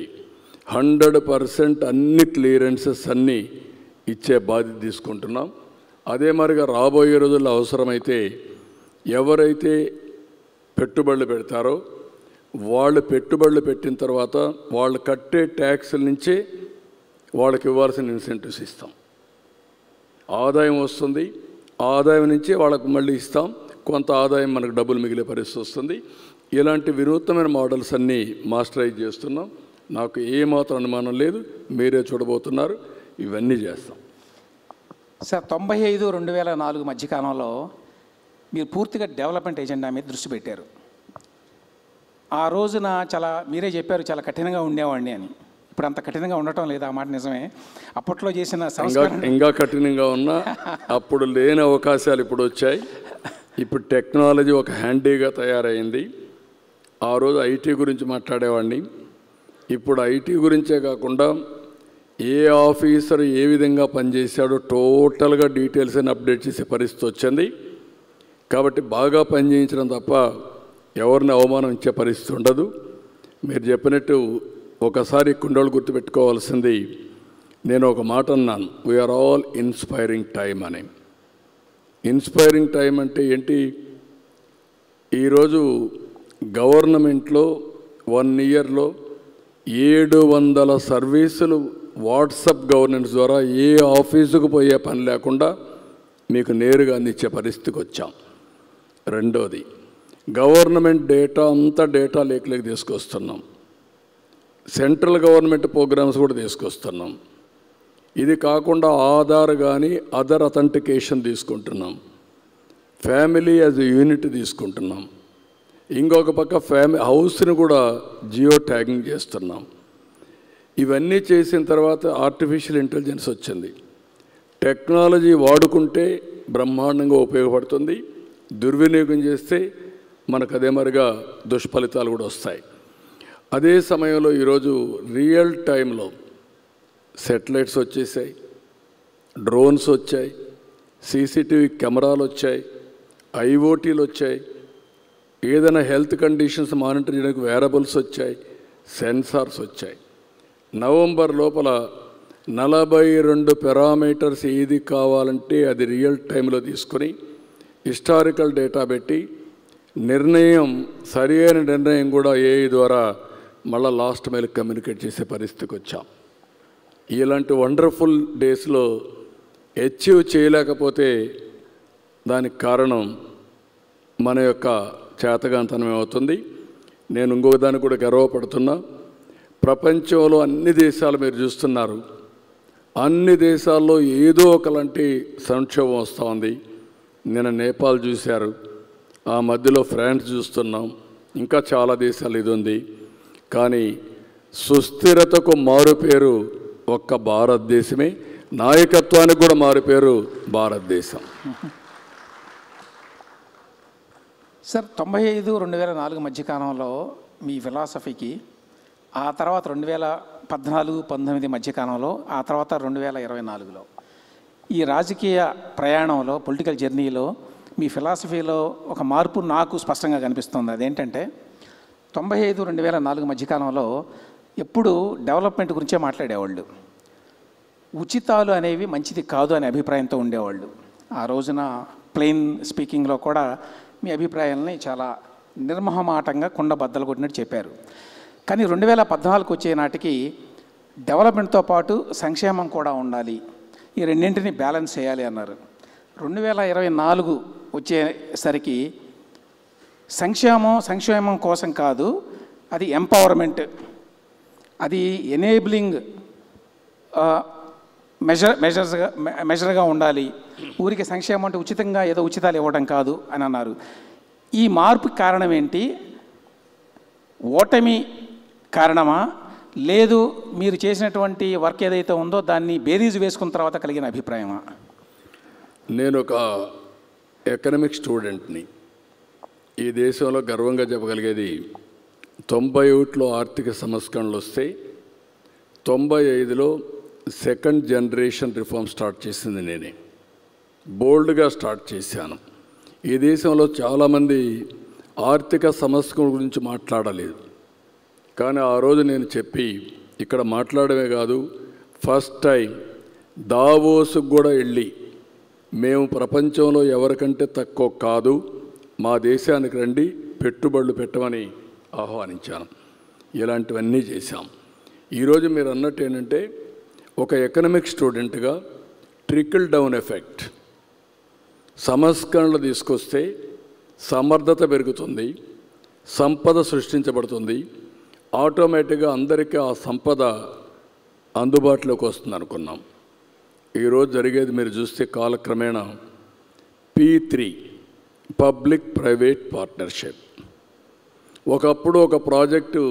100% అన్ని క్లియరెన్సెస్ అన్నీ ఇచ్చే బాధ్యత తీసుకుంటున్నాం. అదే మరిగా రాబోయే రోజుల్లో అవసరమైతే ఎవరైతే పెట్టుబడులు పెడతారో వాళ్ళు పెట్టుబడులు పెట్టిన తర్వాత వాళ్ళు కట్టే ట్యాక్సుల నుంచే వాళ్ళకి ఇవ్వాల్సిన ఇన్సెంటివ్స్ ఇస్తాం. ఆదాయం వస్తుంది, ఆదాయం నుంచే వాళ్ళకు మళ్ళీ ఇస్తాం, కొంత ఆదాయం మనకు డబ్బులు మిగిలే పరిస్థితి వస్తుంది. ఇలాంటి వినూత్నమైన మోడల్స్ అన్నీ మాస్టరైజ్ చేస్తున్నాం. నాకు ఏమాత్రం అనుమానం లేదు, మీరే చూడబోతున్నారు. ఇవన్నీ చేస్తాం. సార్ 95-2004 మధ్యకాలంలో మీరు పూర్తిగా డెవలప్మెంట్ ఎజెండా మీద దృష్టి పెట్టారు. ఆ రోజున మీరే చెప్పారు చాలా కఠినంగా ఉండేవాడిని అని. ఇప్పుడు అంత కఠినంగా ఉండటం లేదు, ఆ మాట నిజమే. అప్పట్లో చేసిన ఇంకా కఠినంగా ఉన్నా అప్పుడు లేని అవకాశాలు ఇప్పుడు వచ్చాయి. ఇప్పుడు టెక్నాలజీ ఒక హ్యాండీగా తయారైంది. ఆ రోజు ఐటీ గురించి మాట్లాడేవాడిని, ఇప్పుడు ఐటీ గురించే కాకుండా ఏ ఆఫీసర్ ఏ విధంగా పనిచేశాడో టోటల్గా డీటెయిల్స్ అని అప్డేట్ చేసే పరిస్థితి వచ్చింది. కాబట్టి బాగా పనిచేయించడం తప్ప ఎవరిని అవమానం ఇచ్చే పరిస్థితి ఉండదు. మీరు చెప్పినట్టు ఒకసారి కుండోళ్ళు గుర్తుపెట్టుకోవాల్సింది, నేను ఒక మాట అన్నాను, వీఆర్ ఆల్ ఇన్స్పైరింగ్ టైం అని. ఇన్స్పైరింగ్ టైం అంటే ఏంటి? ఈరోజు గవర్నమెంట్లో 1 ఇయర్లో 700 సర్వీసులు వాట్సాప్ గవర్నెన్స్ ద్వారా ఏ ఆఫీసుకు పోయే పని లేకుండా మీకు నేరుగా అందించే పరిస్థితికి వచ్చాం. రెండోది, గవర్నమెంట్ డేటా అంతా డేటా లేక్లోకి తీసుకొస్తున్నాం. సెంట్రల్ గవర్నమెంట్ ప్రోగ్రామ్స్ కూడా తీసుకొస్తున్నాం. ఇది కాకుండా ఆధార్ కానీ అదర్ అథెంటికేషన్ తీసుకుంటున్నాం. ఫ్యామిలీ యాజ్ ఎ యూనిట్ తీసుకుంటున్నాం. ఇంకొక పక్క హౌస్ని కూడా జియో ట్యాగింగ్ చేస్తున్నాం. ఇవన్నీ చేసిన తర్వాత ఆర్టిఫిషియల్ ఇంటెలిజెన్స్ వచ్చింది. టెక్నాలజీ వాడుకుంటే బ్రహ్మాండంగా ఉపయోగపడుతుంది, దుర్వినియోగం చేస్తే మనకు అదే మరిగా దుష్ఫలితాలు కూడా వస్తాయి. అదే సమయంలో ఈరోజు రియల్ టైంలో సెటిలైట్స్ వచ్చేసాయి, డ్రోన్స్ వచ్చాయి, సీసీటీవీ కెమెరాలు వచ్చాయి, ఐఓటీలు వచ్చాయి, ఏదైనా హెల్త్ కండిషన్స్ మానిటర్ చేయడానికి వేరబుల్స్ వచ్చాయి, సెన్సార్స్ వచ్చాయి. నవంబర్ లోపల 42 పారామీటర్స్ ఏది కావాలంటే అది రియల్ టైంలో తీసుకొని హిస్టారికల్ డేటా పెట్టి సరైన నిర్ణయం కూడా ఏఐ ద్వారా మళ్ళీ లాస్ట్ మైల్ కమ్యూనికేట్ చేసే పరిస్థితికి వచ్చాం. ఇలాంటి వండర్ఫుల్ డేస్లో అచీవ్ చేయలేకపోతే దానికి కారణం మన యొక్క చేతగాంతనం అవుతుంది. నేను ఇంకొక దానికి కూడా గర్వపడుతున్నా. ప్రపంచంలో అన్ని దేశాలు మీరు చూస్తున్నారు, అన్ని దేశాల్లో ఏదో ఒకలాంటి సంక్షోభం వస్తూ ఉంది. నిన్న నేపాల్ చూశారు, ఆ మధ్యలో ఫ్రాన్స్ చూస్తున్నాం, ఇంకా చాలా దేశాలు ఇది ఉంది. కానీ సుస్థిరతకు మారుపేరు ఒక్క భారతదేశమే, నాయకత్వానికి కూడా మారుపేరు భారతదేశం. సార్ 95-2004 మధ్యకాలంలో మీ ఫిలాసఫీకి, ఆ తర్వాత 2014-19 మధ్యకాలంలో, ఆ తర్వాత 2024లో ఈ రాజకీయ ప్రయాణంలో, పొలిటికల్ జర్నీలో మీ ఫిలాసఫీలో ఒక మార్పు నాకు స్పష్టంగా కనిపిస్తుంది. అదేంటంటే 95-2004 మధ్యకాలంలో ఎప్పుడు డెవలప్మెంట్ గురించే మాట్లాడేవాళ్ళు, ఉచితాలు అనేవి మంచిది కాదు అనే అభిప్రాయంతో ఉండేవాళ్ళు. ఆ రోజున ప్లెయిన్ స్పీకింగ్లో కూడా మీ అభిప్రాయాలని చాలా నిర్మహమాటంగా కుండ బద్దలు కొట్టినట్టు చెప్పారు. కానీ 2014 వచ్చే నాటికి డెవలప్మెంట్తో పాటు సంక్షేమం కూడా ఉండాలి, ఈ రెండింటిని బ్యాలెన్స్ చేయాలి అన్నారు. 2024 వచ్చేసరికి సంక్షేమం కోసం కాదు, అది ఎంపవర్మెంట్, అది ఎనేబులింగ్ మెజర్గా ఉండాలి. ఊరికి సంక్షేమం అంటే ఉచితంగా ఏదో ఉచితాలు ఇవ్వడం కాదు అని అన్నారు. ఈ మార్పుకి కారణం ఏంటి? ఓటమి కారణమా, లేదు మీరు చేసినటువంటి వర్క్ ఏదైతే ఉందో దాన్ని బేరీజు వేసుకున్న తర్వాత కలిగిన అభిప్రాయమా? నేను ఒక ఎకనామిక్ స్టూడెంట్ని. ఈ దేశంలో గర్వంగా చెప్పగలిగేది 91లో ఆర్థిక సంస్కరణలు వస్తే 95లో సెకండ్ జనరేషన్ రిఫార్మ్ స్టార్ట్ చేసింది నేనే. బోల్డ్గా స్టార్ట్ చేశాను. ఈ దేశంలో చాలామంది ఆర్థిక సమస్యల గురించి మాట్లాడలేదు. కానీ ఆ రోజు నేను చెప్పి ఇక్కడ మాట్లాడమే కాదు, ఫస్ట్ టైం దావోస్కు కూడా వెళ్ళి మేము ప్రపంచంలో ఎవరికంటే తక్కువ కాదు, మా దేశానికి రండి, పెట్టుబడులు పెట్టమని ఆహ్వానించాను. ఇలాంటివన్నీ చేశాం. ఈరోజు మీరు అన్నట్టు ఏంటంటే ఒక ఎకనామిక్ స్టూడెంట్గా ట్రికిల్ డౌన్ ఎఫెక్ట్, సంస్కరణలు తీసుకొస్తే సమర్థత పెరుగుతుంది, సంపద సృష్టించబడుతుంది, ఆటోమేటిక్గా అందరికీ ఆ సంపద అందుబాటులోకి వస్తుంది అనుకున్నాం. ఈరోజు జరిగేది మీరు చూస్తే కాలక్రమేణా P3 పబ్లిక్ ప్రైవేట్ పార్ట్నర్షిప్. ఒకప్పుడు ఒక ప్రాజెక్టు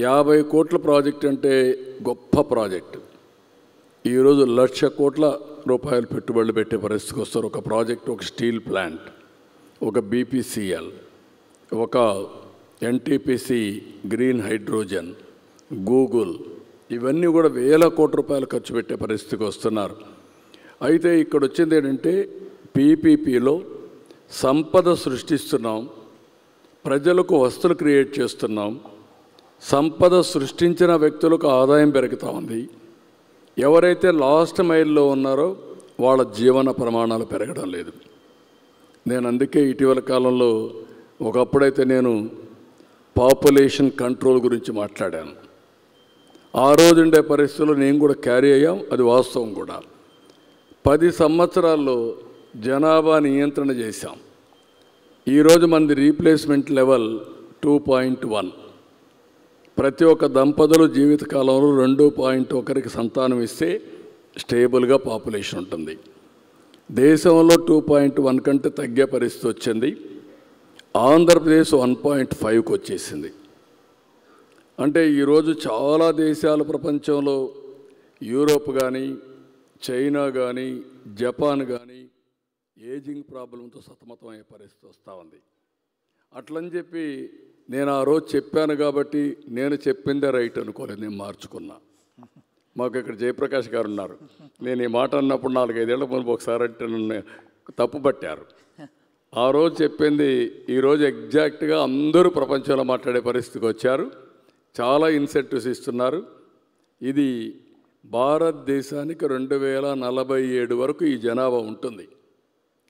50 కోట్ల ప్రాజెక్ట్ అంటే గొప్ప ప్రాజెక్టు. ఈరోజు 1,00,000 కోట్ల రూపాయలు పెట్టుబడులు పెట్టే పరిస్థితికి వస్తారు. ఒక ప్రాజెక్ట్, ఒక స్టీల్ ప్లాంట్, ఒక BPCL, ఒక NTPC గ్రీన్ హైడ్రోజన్, గూగుల్, ఇవన్నీ కూడా 1,000 కోట్ల రూపాయలు ఖర్చు పెట్టే పరిస్థితికి వస్తున్నారు. అయితే ఇక్కడ వచ్చింది ఏంటంటే PPPలో సంపద సృష్టిస్తున్నాం, ప్రజలకు వస్తువులు క్రియేట్ చేస్తున్నాం, సంపద సృష్టించిన వ్యక్తులకు ఆదాయం పెరుగుతూ ఉంది. ఎవరైతే లాస్ట్ మైల్లో ఉన్నారో వాళ్ళ జీవన ప్రమాణాలు పెరగడం లేదు. నేను అందుకే ఇటీవల కాలంలో ఒకప్పుడైతే నేను పాపులేషన్ కంట్రోల్ గురించి మాట్లాడాను. ఆ రోజు ఉండే పరిస్థితుల్లో నేను కూడా క్యారీ అయ్యాం, అది వాస్తవం కూడా. 10 సంవత్సరాల్లో జనాభా నియంత్రణ చేశాం. ఈరోజు మనది రీప్లేస్మెంట్ లెవెల్ 2.1. ప్రతి ఒక్క దంపతులు జీవితకాలంలో 2.1కి సంతానం ఇస్తే స్టేబుల్గా పాపులేషన్ ఉంటుంది. దేశంలో 2.1 కంటే తగ్గే పరిస్థితి వచ్చింది. ఆంధ్రప్రదేశ్ 1.5కి వచ్చేసింది. అంటే ఈరోజు చాలా దేశాలు ప్రపంచంలో, యూరోప్ కానీ, చైనా కానీ, జపాన్ కానీ ఏజింగ్ ప్రాబ్లంతో సతమతమయ్యే పరిస్థితి వస్తూ ఉంది. అట్లని చెప్పి నేను ఆ రోజు చెప్పాను కాబట్టి నేను చెప్పిందే రైట్ అనుకోలేదు, నేను మార్చుకున్నా. మాకు ఇక్కడ జయప్రకాష్ గారు ఉన్నారు. నేను ఈ మాట అన్నప్పుడు 4-5 ఏళ్ల ముందు ఒకసారి అంటే నన్ను తప్పు పట్టారు. ఆ రోజు చెప్పింది ఈరోజు ఎగ్జాక్ట్గా అందరూ ప్రపంచంలో మాట్లాడే పరిస్థితికి వచ్చారు. చాలా ఇన్సెంటివ్స్ ఇస్తున్నారు. ఇది భారతదేశానికి 2047 వరకు ఈ జనాభా ఉంటుంది.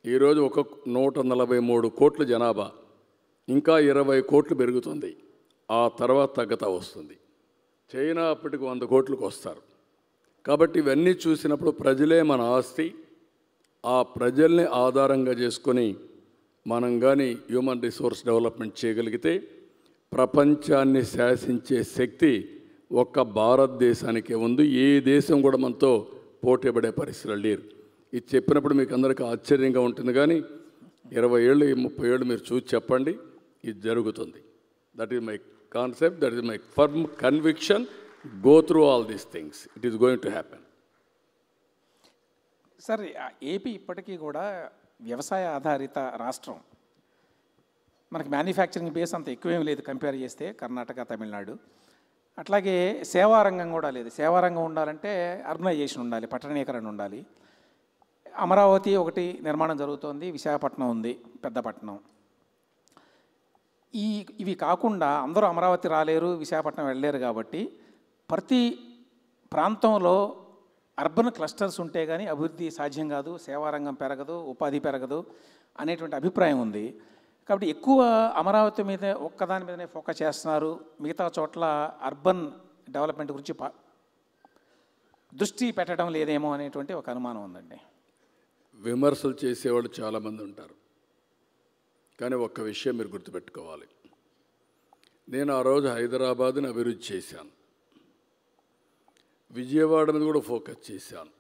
ఈరోజు 143 కోట్ల జనాభా, ఇంకా 20 కోట్లు పెరుగుతుంది. ఆ తర్వాత తగ్గతా వస్తుంది. చైనా అప్పటికి 100 కోట్లకు వస్తారు. కాబట్టి ఇవన్నీ చూసినప్పుడు ప్రజలే మన ఆస్తి. ఆ ప్రజల్ని ఆధారంగా చేసుకొని మనం కానీ హ్యూమన్ రిసోర్స్ డెవలప్మెంట్ చేయగలిగితే ప్రపంచాన్ని శాసించే శక్తి ఒక్క భారతదేశానికే ఉంది. ఏ దేశం కూడా మనతో పోటీపడే పరిస్థితులు లేరు. ఇది చెప్పినప్పుడు మీకు అందరికీ ఆశ్చర్యంగా ఉంటుంది, కానీ 20 ఏళ్ళు 30 ఏళ్ళు మీరు చూసి చెప్పండి, ఇది జరుగుతుంది. That is my concept, that is my firm conviction. Go through all these things, it is going to happen. Sir, AP ఇప్పటికీ కూడా వ్యవసాయ ఆధారిత రాష్ట్రం. మనకి మ్యానుఫ్యాక్చరింగ్ బేస్ అంత ఎక్కువేం లేదు కంపేర్ చేస్తే కర్ణాటక, తమిళనాడు. అట్లాగే సేవారంగం కూడా లేదు. సేవారంగం ఉండాలంటే అర్బనైజేషన్ ఉండాలి, పట్టణీకరణ ఉండాలి. అమరావతి ఒకటి నిర్మాణం జరుగుతోంది, విశాఖపట్నం ఉంది, పెద్దపట్నం. ఇవి కాకుండా అందరూ అమరావతి రాలేరు, విశాఖపట్నం వెళ్ళలేరు. కాబట్టి ప్రతి ప్రాంతంలో అర్బన్ క్లస్టర్స్ ఉంటే కానీ అభివృద్ధి సాధ్యం కాదు, సేవారంగం పెరగదు, ఉపాధి పెరగదు అనేటువంటి అభిప్రాయం ఉంది. కాబట్టి ఎక్కువ అమరావతి మీద ఒక్కదాని మీదనే ఫోకస్ చేస్తున్నారు, మిగతా చోట్ల అర్బన్ డెవలప్మెంట్ గురించి దృష్టి పెట్టడం లేదేమో అనేటువంటి ఒక అనుమానం ఉందండి. విమర్శలు చేసేవాళ్ళు చాలామంది ఉంటారు, కానీ ఒక్క విషయం మీరు గుర్తుపెట్టుకోవాలి. నేను ఆ రోజు హైదరాబాద్ని అభివృద్ధి చేశాను, విజయవాడ మీద కూడా ఫోకస్ చేశాను,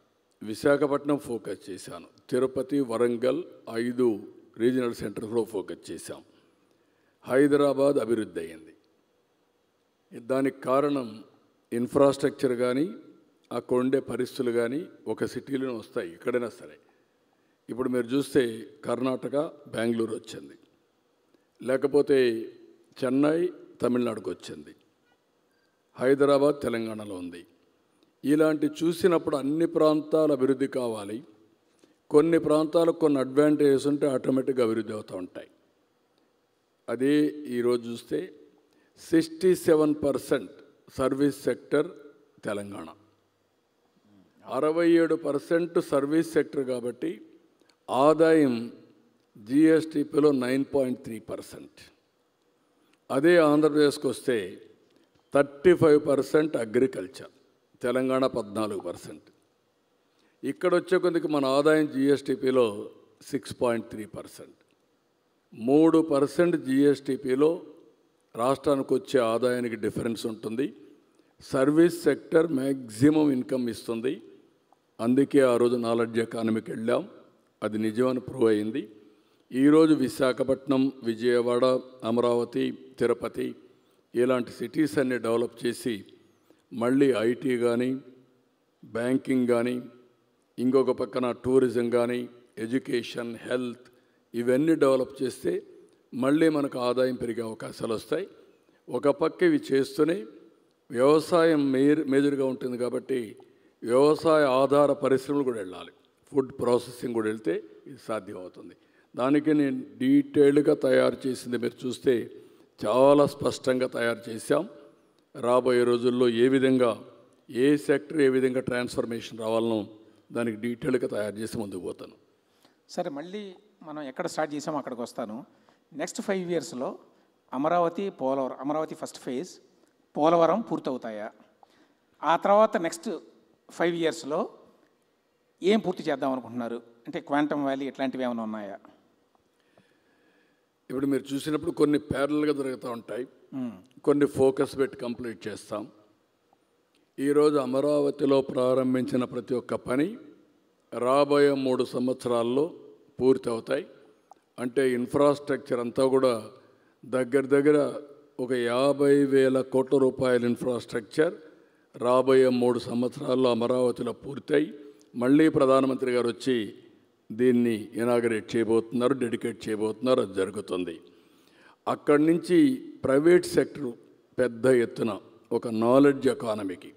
విశాఖపట్నం ఫోకస్ చేశాను, తిరుపతి, వరంగల్ 5 రీజనల్ సెంటర్స్ కూడా ఫోకస్ చేశాం. హైదరాబాద్ అభివృద్ధి అయ్యింది. దానికి కారణం ఇన్ఫ్రాస్ట్రక్చర్ కానీ, అక్కడ ఉండే పరిస్థితులు కానీ ఒక సిటీలోనే వస్తాయి, ఎక్కడైనా సరే. ఇప్పుడు మీరు చూస్తే కర్ణాటక, బెంగళూరు వచ్చింది, లేకపోతే చెన్నై తమిళనాడుకు వచ్చింది, హైదరాబాద్ తెలంగాణలో ఉంది. ఇలాంటి చూసినప్పుడు అన్ని ప్రాంతాల అభివృద్ధి కావాలి, కొన్ని ప్రాంతాలకు కొన్ని అడ్వాంటేజెస్ ఉంటే ఆటోమేటిక్గా అభివృద్ధి అవుతూ ఉంటాయి. అదే ఈరోజు చూస్తే 67% service sector Telangana, 67% service sector కాబట్టి ఆదాయం జిఎస్టిపిలో 9.3%. అదే ఆంధ్రప్రదేశ్కి వస్తే 35% అగ్రికల్చర్, తెలంగాణ 14%. ఇక్కడ వచ్చే కొద్దికి మన ఆదాయం జిఎస్టిపిలో 6.3%. 3% జిఎస్టిపిలో రాష్ట్రానికి వచ్చే ఆదాయానికి డిఫరెన్స్ ఉంటుంది. సర్వీస్ సెక్టర్ మ్యాక్సిమం ఇన్కమ్ ఇస్తుంది. అందుకే ఆ రోజు నాలెడ్జ్ ఎకానమీకి వెళ్ళాం, అది నిజమని ప్రూవ్ అయింది. ఈరోజు విశాఖపట్నం, విజయవాడ, అమరావతి, తిరుపతి ఇలాంటి సిటీస్ అన్ని డెవలప్ చేసి మళ్ళీ ఐటీ కానీ, బ్యాంకింగ్ కానీ, ఇంకొక పక్కన టూరిజం కానీ, ఎడ్యుకేషన్, హెల్త్ ఇవన్నీ డెవలప్ చేస్తే మళ్ళీ మనకు ఆదాయం పెరిగే అవకాశాలు వస్తాయి. ఒక పక్క ఇవి చేస్తూనే వ్యవసాయం మేజర్గా ఉంటుంది కాబట్టి వ్యవసాయ ఆధార పరిశ్రమలు కూడా వెళ్ళాలి, ఫుడ్ ప్రాసెసింగ్ కూడా వెళ్తే ఇది సాధ్యం అవుతుంది. దానికి నేను డీటెయిల్డ్గా తయారు చేసింది మీరు చూస్తే చాలా స్పష్టంగా తయారు చేశాం. రాబోయే రోజుల్లో ఏ విధంగా ఏ సెక్టర్ ఏ విధంగా ట్రాన్స్ఫర్మేషన్ రావాలనో దానికి డీటెయిల్గా తయారు చేసి ముందుకు పోతాను. సరే, మళ్ళీ మనం ఎక్కడ స్టార్ట్ చేసామో అక్కడికి వస్తాను. నెక్స్ట్ 5 ఇయర్స్లో అమరావతి, పోలవరం, అమరావతి ఫస్ట్ ఫేజ్, పోలవరం పూర్తవుతాయా? ఆ తర్వాత నెక్స్ట్ 5 ఇయర్స్లో ఏం పూర్తి చేద్దాం అనుకుంటున్నారు? అంటే క్వాంటమ్ వ్యాలీ ఇట్లాంటివి ఏమైనా ఉన్నాయా? ఇప్పుడు మీరు చూసినప్పుడు కొన్ని ప్యారల్గా జరుగుతూ ఉంటాయి, కొన్ని ఫోకస్ పెట్టి కంప్లీట్ చేస్తాం. ఈరోజు అమరావతిలో ప్రారంభించిన ప్రతి ఒక్క పని రాబోయే 3 సంవత్సరాల్లో పూర్తి అవుతాయి. అంటే ఇన్ఫ్రాస్ట్రక్చర్ అంతా కూడా దగ్గర ఒక 50,000 కోట్ల రూపాయల ఇన్ఫ్రాస్ట్రక్చర్ రాబోయే 3 సంవత్సరాల్లో అమరావతిలో పూర్తయి మళ్ళీ ప్రధానమంత్రి గారు వచ్చి దీన్ని ఇనాగరేట్ చేయబోతున్నారు, డెడికేట్ చేయబోతున్నారు. అది జరుగుతుంది. అక్కడి నుంచి ప్రైవేట్ సెక్టర్ పెద్ద ఎత్తున ఒక నాలెడ్జ్ ఎకానమీకి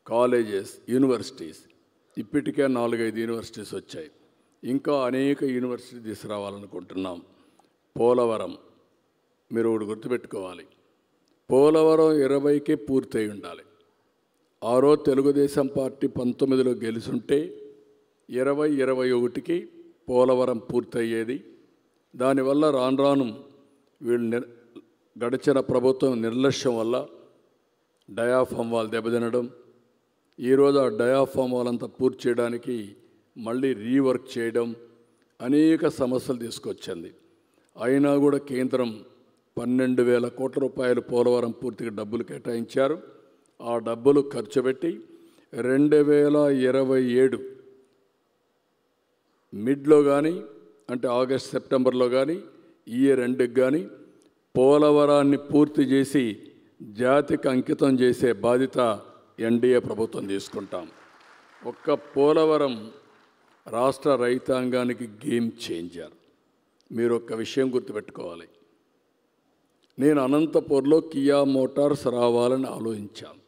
కాలేజెస్, యూనివర్సిటీస్, ఇప్పటికే 4-5 యూనివర్సిటీస్ వచ్చాయి, ఇంకా అనేక యూనివర్సిటీ తీసుకురావాలనుకుంటున్నాం. పోలవరం మీరు ఒకటి గుర్తుపెట్టుకోవాలి, పోలవరం 20కే పూర్తయి ఉండాలి. ఆ రోజు తెలుగుదేశం పార్టీ 19లో గెలుచుంటే 2021కి పోలవరం పూర్తయ్యేది. దానివల్ల రాను వీళ్ళు గడిచిన ప్రభుత్వం నిర్లక్ష్యం వల్ల డయాఫామ్ వాల్ దెబ్బతినడం, ఈరోజు ఆ డయాఫామ్ వాల్ అంతా పూర్తి చేయడానికి మళ్ళీ రీవర్క్ చేయడం, అనేక సమస్యలు తీసుకొచ్చింది. అయినా కూడా కేంద్రం 12,000 కోట్ల రూపాయలు పోలవరం పూర్తిగా డబ్బులు కేటాయించారు. ఆ డబ్బులు ఖర్చు పెట్టి 2027 మిడ్లో కానీ, అంటే ఆగస్ట్ సెప్టెంబర్లో కానీ, ఇయర్ ఎండ్కి కానీ పోలవరాన్ని పూర్తి చేసి జాతికి అంకితం చేసే బాధ్యత ఎన్డీఏ ప్రభుత్వం తీసుకుంటాం. ఒక్క పోలవరం రాష్ట్ర రైతాంగానికి గేమ్ చేంజర్. మీరు ఒక్క విషయం గుర్తుపెట్టుకోవాలి, నేను అనంతపూర్లో కియా మోటార్స్ రావాలని ఆలోచించాను.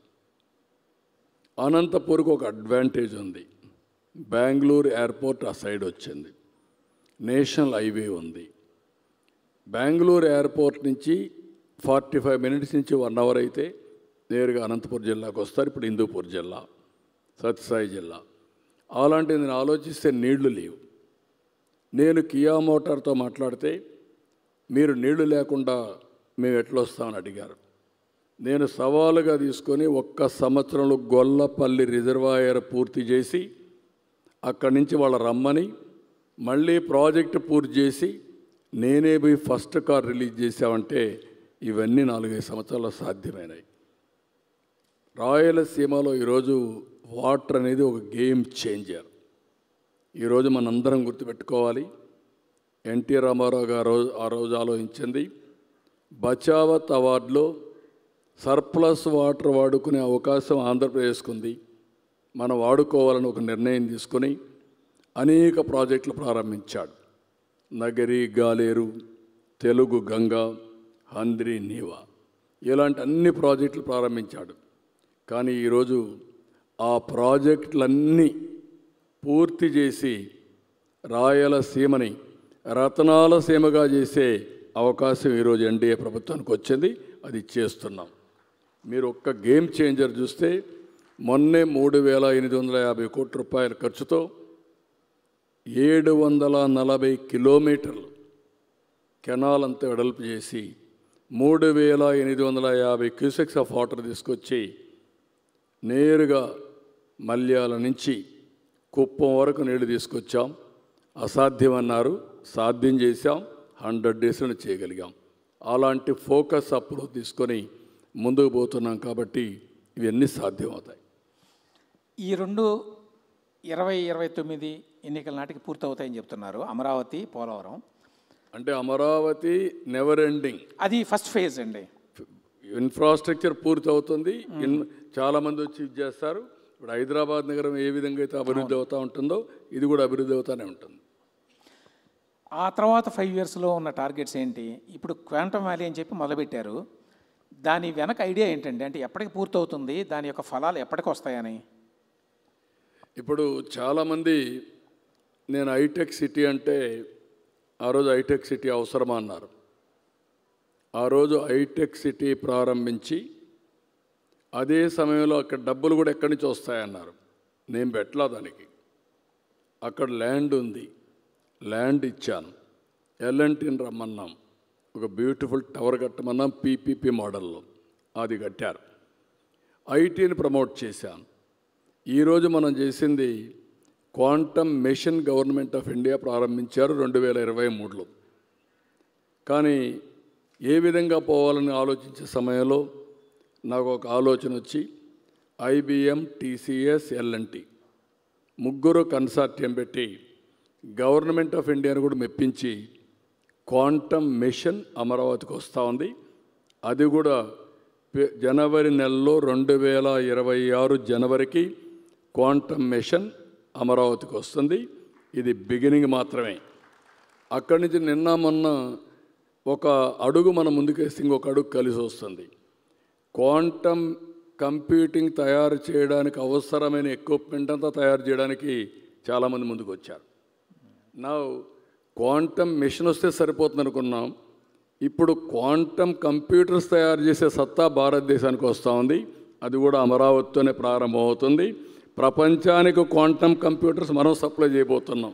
అనంతపూర్కి ఒక అడ్వాంటేజ్ ఉంది, బెంగళూరు ఎయిర్పోర్ట్ ఆ సైడ్ వచ్చింది, నేషనల్ హైవే ఉంది. బెంగళూరు ఎయిర్పోర్ట్ నుంచి 45 మినిట్స్ నుంచి 1 అవర్ అయితే నేరుగా అనంతపురం జిల్లాకు వస్తారు. ఇప్పుడు హిందూపూర్ జిల్లా, సత్యసాయి జిల్లా. అలాంటిది నేను ఆలోచిస్తే నీళ్లు లేవు. నేను కియా మోటార్తో మాట్లాడితే మీరు నీళ్లు లేకుండా మేము ఎట్లా వస్తామని అడిగారు. నేను సవాలుగా తీసుకొని 1 సంవత్సరంలో గొల్లపల్లి రిజర్వాయర్ పూర్తి చేసి అక్కడి నుంచి వాళ్ళ రమ్మని మళ్ళీ ప్రాజెక్టు పూర్తి చేసి నేనే పోయి ఫస్ట్ కార్ రిలీజ్ చేసామంటే ఇవన్నీ 4-5 సంవత్సరాల్లో సాధ్యమైనాయి. రాయలసీమలో ఈరోజు వాటర్ అనేది ఒక గేమ్ చేంజర్. ఈరోజు మనందరం గుర్తుపెట్టుకోవాలి, ఎన్టీ రామారావు గారు ఆ రోజు ఆలోచించింది, బచావత్ అవార్డులో సర్ప్లస్ వాటర్ వాడుకునే అవకాశం ఆంధ్రప్రదేశ్కు ఉంది, మనం వాడుకోవాలని ఒక నిర్ణయం తీసుకొని అనేక ప్రాజెక్టులు ప్రారంభించాడు. నగరి, గాలేరు, తెలుగు గంగ, హంద్రి, నీవా ఇలాంటి అన్ని ప్రాజెక్టులు ప్రారంభించాడు. కానీ ఈరోజు ఆ ప్రాజెక్టులన్నీ పూర్తి చేసి రాయలసీమని రతనాల సీమగా చేసే అవకాశం ఈరోజు ఎన్డీఏ ప్రభుత్వానికి వచ్చింది. అది చేస్తున్నాం. మీరు ఒక్క గేమ్ చేంజర్ చూస్తే మొన్నే 3,850 కోట్ల రూపాయల ఖర్చుతో 740 కిలోమీటర్లు కెనాల్ అంతా వెడల్పు చేసి 3,850 క్యూసెక్స్ ఆఫ్ వాటర్ తీసుకొచ్చి నేరుగా మల్యాల నుంచి కుప్పం వరకు నీళ్లు తీసుకొచ్చాం. అసాధ్యమన్నారు, సాధ్యం చేశాం. 100 డేస్లో చేయగలిగాం. అలాంటి ఫోకస్ అప్రోచ్ తీసుకొని ముందుకు పోతున్నాం. కాబట్టి ఇవన్నీ సాధ్యమవుతాయి. ఈ 2029 ఎన్నికల నాటికి పూర్తవుతాయని చెప్తున్నారు. అమరావతి, పోలవరం అంటే అమరావతి నెవర్ ఎండింగ్. అది ఫస్ట్ ఫేజ్ అండి. ఇన్ఫ్రాస్ట్రక్చర్ పూర్తి అవుతుంది. చాలామంది వచ్చి ఇది చేస్తారు. ఇప్పుడు హైదరాబాద్ నగరం ఏ విధంగా అయితే అభివృద్ధి అవుతూ ఉంటుందో ఇది కూడా అభివృద్ధి అవుతూనే ఉంటుంది. ఆ తర్వాత 5 ఇయర్స్లో ఉన్న టార్గెట్స్ ఏంటి? ఇప్పుడు క్వాంటమ్ వ్యాలీ అని చెప్పి మొదలుపెట్టారు. దాని వెనక ఐడియా ఏంటండి? అంటే ఎప్పటికి పూర్తవుతుంది, దాని యొక్క ఫలాలు ఎప్పటికి వస్తాయని? ఇప్పుడు చాలామంది నేను హైటెక్ సిటీ అంటే ఆ రోజు హైటెక్ సిటీ అవసరమా అన్నారు. ఆ రోజు హైటెక్ సిటీ ప్రారంభించి అదే సమయంలో అక్కడ డబ్బులు కూడా ఎక్కడి నుంచి వస్తాయన్నారు. నేను పెట్టలా దానికి. అక్కడ ల్యాండ్ ఉంది, ల్యాండ్ ఇచ్చాను. ఎల్ఎన్టీని రమ్మన్నాం, ఒక బ్యూటిఫుల్ టవర్ కట్టమన్నాం పీపీపీ మోడల్లో. అది కట్టారు. ఐటీని ప్రమోట్ చేశాను. ఈరోజు మనం చేసింది quantum mission government of India ప్రారంభించారు 2023లో. కానీ ఏ విధంగా పోవాలని ఆలోచించే సమయంలో నాకు ఒక ఆలోచన వచ్చి ఐబిఎం, టీసీఎస్, ఎల్ఎన్టీ ముగ్గురు కన్సార్టియం పెట్టి గవర్నమెంట్ ఆఫ్ ఇండియాను కూడా మెప్పించి క్వాంటమ్ మిషన్ అమరావతికి వస్తూ ఉంది. అది కూడా జనవరి నెలలో 2026 జనవరికి క్వాంటమ్ మిషన్ అమరావతికి వస్తుంది. ఇది బిగినింగ్ మాత్రమే. అక్కడి నుంచి నిన్న మొన్న ఒక అడుగు మనం ముందుకేస్తే ఇంకొక అడుగు కలిసి వస్తుంది. క్వాంటమ్ కంప్యూటింగ్ తయారు చేయడానికి అవసరమైన ఎక్విప్మెంట్ అంతా తయారు చేయడానికి చాలామంది ముందుకు వచ్చారు. నా క్వాంటమ్ మిషన్ వస్తే సరిపోతుంది అనుకున్నాం. ఇప్పుడు క్వాంటమ్ కంప్యూటర్స్ తయారు చేసే సత్తా భారతదేశానికి వస్తూ ఉంది. అది కూడా అమరావతితోనే ప్రారంభమవుతుంది. ప్రపంచానికి క్వాంటమ్ కంప్యూటర్స్ మనం సప్లై చేయబోతున్నాం.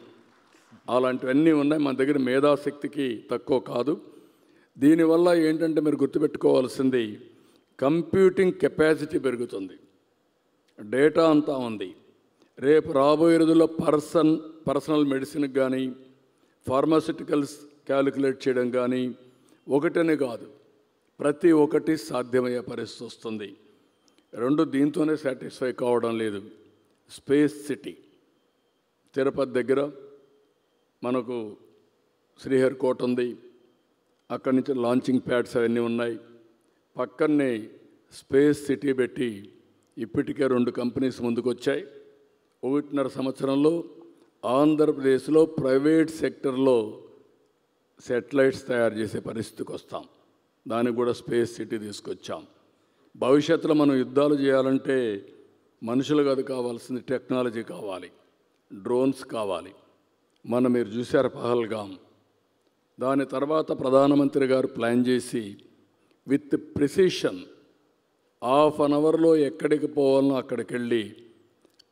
అలాంటివన్నీ ఉన్నాయి. మన దగ్గర మేధాశక్తికి తక్కువ కాదు. దీనివల్ల ఏంటంటే మీరు గుర్తుపెట్టుకోవాల్సింది కంప్యూటింగ్ కెపాసిటీ పెరుగుతుంది. డేటా అంతా ఉంది. రేపు రాబోయే రోజుల్లో పర్సనల్ మెడిసిన్కి కానీ ఫార్మాస్యూటికల్స్ క్యాలిక్యులేట్ చేయడం కానీ ఒకటనే కాదు, ప్రతి ఒక్కటి సాధ్యమయ్యే పరిస్థితి వస్తుంది. రెండు దీంతోనే సాటిస్ఫై కావడం లేదు. స్పేస్ సిటీ తిరుపతి దగ్గర మనకు శ్రీహరికోట ఉంది. అక్కడి నుంచి లాంచింగ్ ప్యాడ్స్ అవన్నీ ఉన్నాయి. పక్కనే స్పేస్ సిటీ పెట్టి ఇప్పటికే 2 కంపెనీస్ ముందుకు వచ్చాయి. 1.5 సంవత్సరంలో ఆంధ్రప్రదేశ్లో ప్రైవేట్ సెక్టర్లో శాటిలైట్స్ తయారు చేసే పరిస్థితికి వస్తాం. దానికి కూడా స్పేస్ సిటీ తీసుకొచ్చాం. భవిష్యత్తులో మనం యుద్ధాలు చేయాలంటే మనుషులు కాదు కావాల్సింది, టెక్నాలజీ కావాలి, డ్రోన్స్ కావాలి. మీరు చూశారు పహల్గామ్. దాని తర్వాత ప్రధానమంత్రి గారు ప్లాన్ చేసి విత్ ప్రిసిషన్ 1/2 అవర్లో ఎక్కడికి పోవాలనో అక్కడికి వెళ్ళి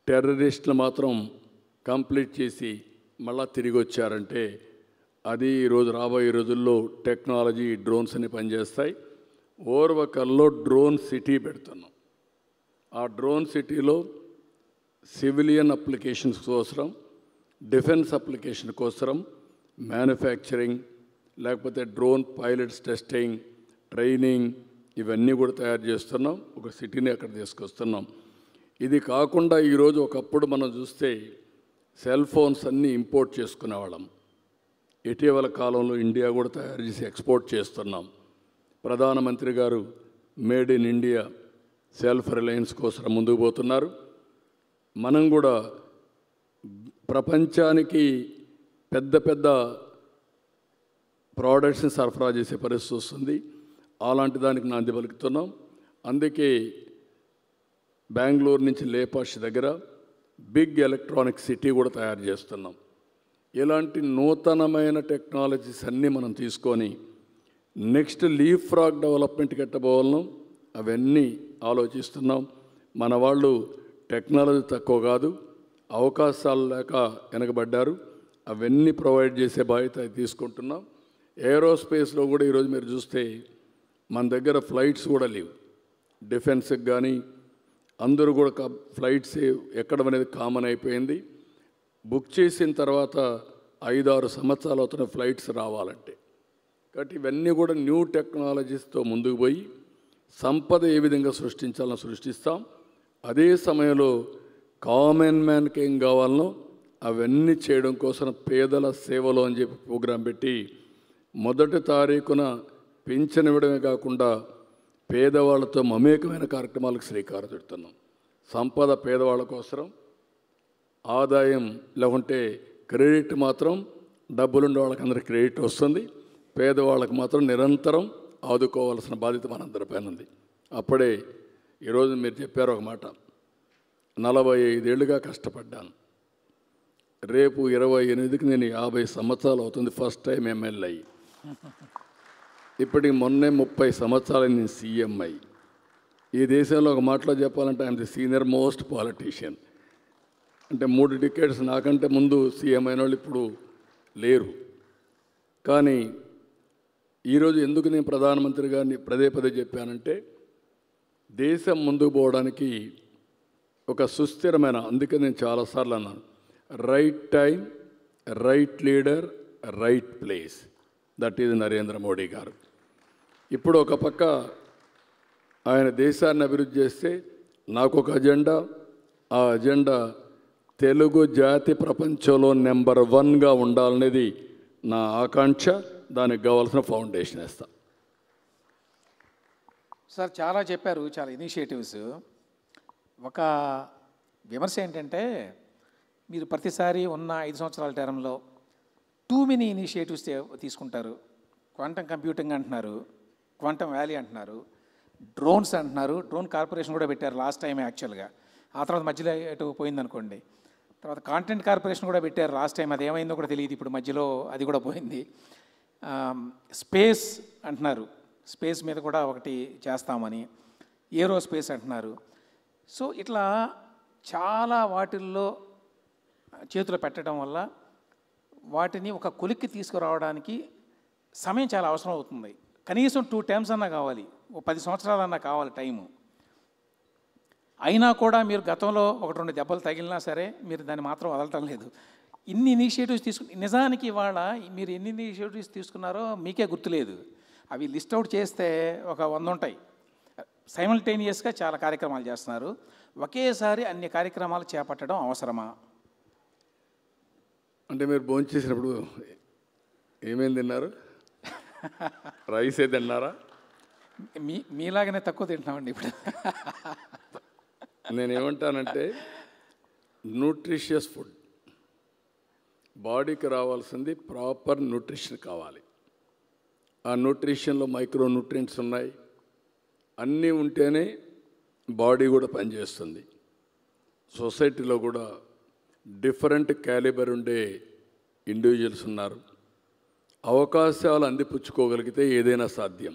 టెర్రరిస్టులు మాత్రం కంప్లీట్ చేసి మళ్ళా తిరిగి వచ్చారంటే అది ఈరోజు రాబోయే రోజుల్లో టెక్నాలజీ డ్రోన్స్ అని పనిచేస్తాయి. ఓర్వకల్లో డ్రోన్ సిటీ పెడుతున్నాం. ఆ డ్రోన్ సిటీలో సివిలియన్ అప్లికేషన్స్ కోసం, డిఫెన్స్ అప్లికేషన్ కోసం, మ్యానుఫ్యాక్చరింగ్ లేకపోతే డ్రోన్ పైలట్స్ టెస్టింగ్, ట్రైనింగ్ ఇవన్నీ కూడా తయారు చేస్తున్నాం. ఒక సిటీని అక్కడ తీసుకొస్తున్నాం. ఇది కాకుండా ఈరోజు ఒకప్పుడు మనం చూస్తే సెల్ ఫోన్స్ అన్నీ ఇంపోర్ట్ చేసుకునేవాళ్ళం. ఇటీవల కాలంలో ఇండియా కూడా తయారు చేసి ఎక్స్పోర్ట్ చేస్తున్నాం. ప్రధానమంత్రి గారు made in India self Reliance కోసం ముందుకు పోతున్నారు. మనం కూడా ప్రపంచానికి పెద్ద పెద్ద ప్రోడక్ట్స్ని సరఫరా చేసే పరిస్థితి వస్తుంది. అలాంటి దానికి నాంది పలుకుతున్నాం. అందుకే బెంగళూరు నుంచి లేపాక్షి దగ్గర బిగ్ ఎలక్ట్రానిక్ సిటీ కూడా తయారు చేస్తున్నాం. ఇలాంటి నూతనమైన టెక్నాలజీస్ అన్నీ మనం తీసుకొని నెక్స్ట్ లీఫ్ ఫ్రాగ్ డెవలప్మెంట్కి ఎట్టబోవాలను అవన్నీ ఆలోచిస్తున్నాం. మన వాళ్ళు టెక్నాలజీ తక్కువ కాదు, అవకాశాలు లేక వెనకబడ్డారు. అవన్నీ ప్రొవైడ్ చేసే బాధ్యత తీసుకుంటున్నాం. ఏరోస్పేస్లో కూడా ఈరోజు మీరు చూస్తే మన దగ్గర ఫ్లైట్స్ కూడా లేవు. డిఫెన్స్కి కానీ అందరూ కూడా ఫ్లైట్స్ ఎక్కడం అనేది కామన్ అయిపోయింది. బుక్ చేసిన తర్వాత 5-6 సంవత్సరాలు అవుతున్న ఫ్లైట్స్ రావాలంటే. కాబట్టి ఇవన్నీ కూడా న్యూ టెక్నాలజీస్తో ముందుకు పోయి సంపద ఏ విధంగా సృష్టించాలని సృష్టిస్తాం. అదే సమయంలో కామన్ మ్యాన్కి ఏం కావాలనో అవన్నీ చేయడం కోసం పేదల సేవలో అని చెప్పి ప్రోగ్రాం పెట్టి 1వ తారీఖున పింఛన్ ఇవ్వడమే కాకుండా పేదవాళ్ళతో మమేకమైన కార్యక్రమాలకు శ్రీకారం చుడుతున్నాం. సంపద పేదవాళ్ళ కోసం, ఆదాయం లేకుంటే క్రెడిట్ మాత్రం డబ్బులుండే వాళ్ళకి అందరికీ క్రెడిట్ వస్తుంది, పేదవాళ్ళకి మాత్రం నిరంతరం ఆదుకోవాల్సిన బాధ్యత మనందరిపైన ఉంది. అప్పుడే ఈరోజు మీరు చెప్పారు ఒక మాట, 45 ఏళ్ళుగా కష్టపడ్డాను, రేపు 28కి నేను 50 సంవత్సరాలు అవుతుంది ఫస్ట్ టైం ఎమ్మెల్యే అయ్యి. ఇప్పటికి మొన్నే 30 సంవత్సరాలు నేను సీఎం అయ్యి. ఈ దేశంలో ఒక మాటలో చెప్పాలంటే I'm the senior most politician. అంటే 3 డికేడ్స్ నాకంటే ముందు సీఎం అయిన వాళ్ళు ఇప్పుడు లేరు. కానీ ఈరోజు ఎందుకు నేను ప్రధానమంత్రి గారిని పదే చెప్పానంటే దేశం ముందుకు పోవడానికి ఒక సుస్థిరమైన, అందుకే నేను చాలాసార్లు అన్నాను, right time, right leader, right place. That is Narendra Modi గారు. ఇప్పుడు ఒక పక్క ఆయన దేశాన్ని అభివృద్ధి చేస్తే నాకు ఒక అజెండా, ఆ అజెండా తెలుగు జాతి ప్రపంచంలో నెంబర్ 1గా ఉండాలనేది నా ఆకాంక్ష. దానికి కావాల్సిన ఫౌండేషన్ వేస్తా. సార్ చాలా చెప్పారు, చాలా ఇనిషియేటివ్స్. ఒక విమర్శ ఏంటంటే మీరు ప్రతిసారి ఉన్న 5 సంవత్సరాల టర్మ్లో టూ మెనీ ఇనిషియేటివ్స్ తీసుకుంటారు. క్వాంటమ్ కంప్యూటింగ్ అంటున్నారు, క్వాంటమ్ వ్యాలీ అంటున్నారు, డ్రోన్స్ అంటున్నారు. డ్రోన్ కార్పొరేషన్ కూడా పెట్టారు లాస్ట్ టైం యాక్చువల్గా. ఆ తర్వాత మధ్యలో ఎటు పోయిందనుకోండి. తర్వాత కాంటెంట్ కార్పొరేషన్ కూడా పెట్టారు లాస్ట్ టైం, అది ఏమైందో కూడా తెలియదు. ఇప్పుడు మధ్యలో అది కూడా పోయింది. స్పేస్ అంటున్నారు, స్పేస్ మీద కూడా ఒకటి చేస్తామని. ఏరో స్పేస్ అంటున్నారు. సో ఇట్లా చాలా వాటిల్లో చేతులు పెట్టడం వల్ల వాటిని ఒక కొలిక్కి తీసుకురావడానికి సమయం చాలా అవసరం అవుతుంది. కనీసం 2 టైమ్స్ అన్నా కావాలి, ఓ 10 సంవత్సరాలన్నా కావాలి టైము. అయినా కూడా మీరు గతంలో 1-2 దెబ్బలు తగిలినా సరే మీరు దాన్ని మాత్రం వదలటం లేదు. ఇన్ని ఇనిషియేటివ్స్ నిజానికి ఇవాళ మీరు ఎన్ని ఇనిషియేటివ్స్ తీసుకున్నారో మీకే గుర్తులేదు. అవి లిస్ట్ అవుట్ చేస్తే ఒక 100 ఉంటాయి. సైమల్టేనియస్గా చాలా కార్యక్రమాలు చేస్తున్నారు. ఒకేసారి అన్ని కార్యక్రమాలు చేపట్టడం అవసరమా? అంటే మీరు భోంచేసినప్పుడు ఏమేమి తిన్నారు? రైసే తిన్నారా? మీలాగనే తక్కువ తింటున్నామండి ఇప్పుడు. నేనేమంటానంటే న్యూట్రిషియస్ ఫుడ్, బాడీకి రావాల్సింది ప్రాపర్ న్యూట్రిషన్ కావాలి. ఆ న్యూట్రిషన్లో మైక్రో న్యూట్రియంట్స్ ఉన్నాయి, అన్నీ ఉంటేనే బాడీ కూడా పనిచేస్తుంది. సొసైటీలో కూడా డిఫరెంట్ క్యాలిబర్ ఉండే ఇండివిజువల్స్ ఉన్నారు. అవకాశాలు అందిపుచ్చుకోగలిగితే ఏదైనా సాధ్యం.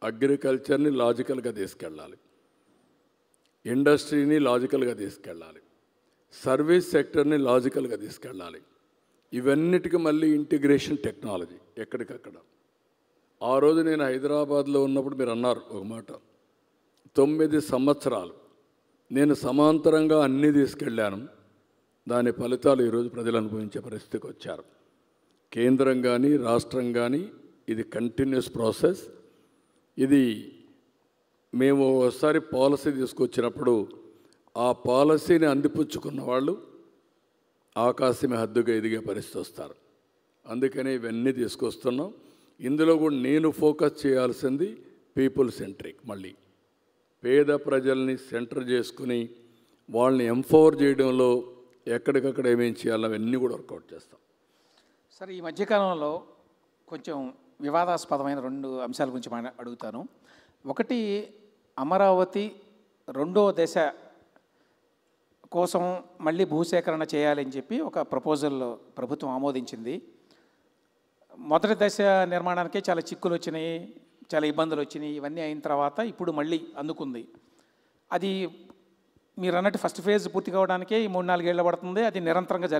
అగ్రికల్చర్ని లాజికల్గా తీసుకెళ్ళాలి, ఇండస్ట్రీని లాజికల్గా తీసుకెళ్ళాలి, సర్వీస్ సెక్టర్ని లాజికల్గా తీసుకెళ్ళాలి. ఇవన్నిటికీ మళ్ళీ ఇంటిగ్రేషన్ టెక్నాలజీ ఎక్కడికక్కడ. ఆ రోజు నేను హైదరాబాద్లో ఉన్నప్పుడు మీరు అన్నారు ఒక మాట, 9 సంవత్సరాలు నేను సమాంతరంగా అన్నీ తీసుకెళ్ళాను. దాని ఫలితాలు ఈరోజు ప్రజలు అనుభవించే పరిస్థితికి వచ్చారు. కేంద్రం కానీ రాష్ట్రం కానీ ఇది కంటిన్యూస్ ప్రాసెస్. ఇది మేము ఒకసారి పాలసీ తీసుకొచ్చినప్పుడు ఆ పాలసీని అందిపుచ్చుకున్న వాళ్ళు ఆకాశమే హద్దుగా ఎదిగే పరిస్థితి వస్తారు. అందుకని ఇవన్నీ తీసుకొస్తున్నాం. ఇందులో కూడా నేను ఫోకస్ చేయాల్సింది పీపుల్ సెంట్రిక్. మళ్ళీ పేద ప్రజల్ని సెంటర్ చేసుకుని వాళ్ళని ఎంపవర్ చేయడంలో ఎక్కడికక్కడ ఏమేం చేయాలో అవన్నీ కూడా వర్కౌట్ చేస్తాం. సరే, ఈ మధ్యకాలంలో కొంచెం వివాదాస్పదమైన 2 అంశాల గురించి అడుగుతాను. ఒకటి, అమరావతి 2వ దశ కోసం మళ్ళీ భూసేకరణ చేయాలని చెప్పి ఒక ప్రపోజల్ ప్రభుత్వం ఆమోదించింది. మొదటి దశ నిర్మాణానికే చాలా చిక్కులు వచ్చినాయి, చాలా ఇబ్బందులు వచ్చినాయి. ఇవన్నీ అయిన తర్వాత ఇప్పుడు మళ్ళీ అందుకుంది. అది మీరు అన్నట్టు ఫస్ట్ ఫేజ్ పూర్తి కావడానికే ఈ 3-4 ఏళ్ళు పడుతుంది. అది నిరంతరంగా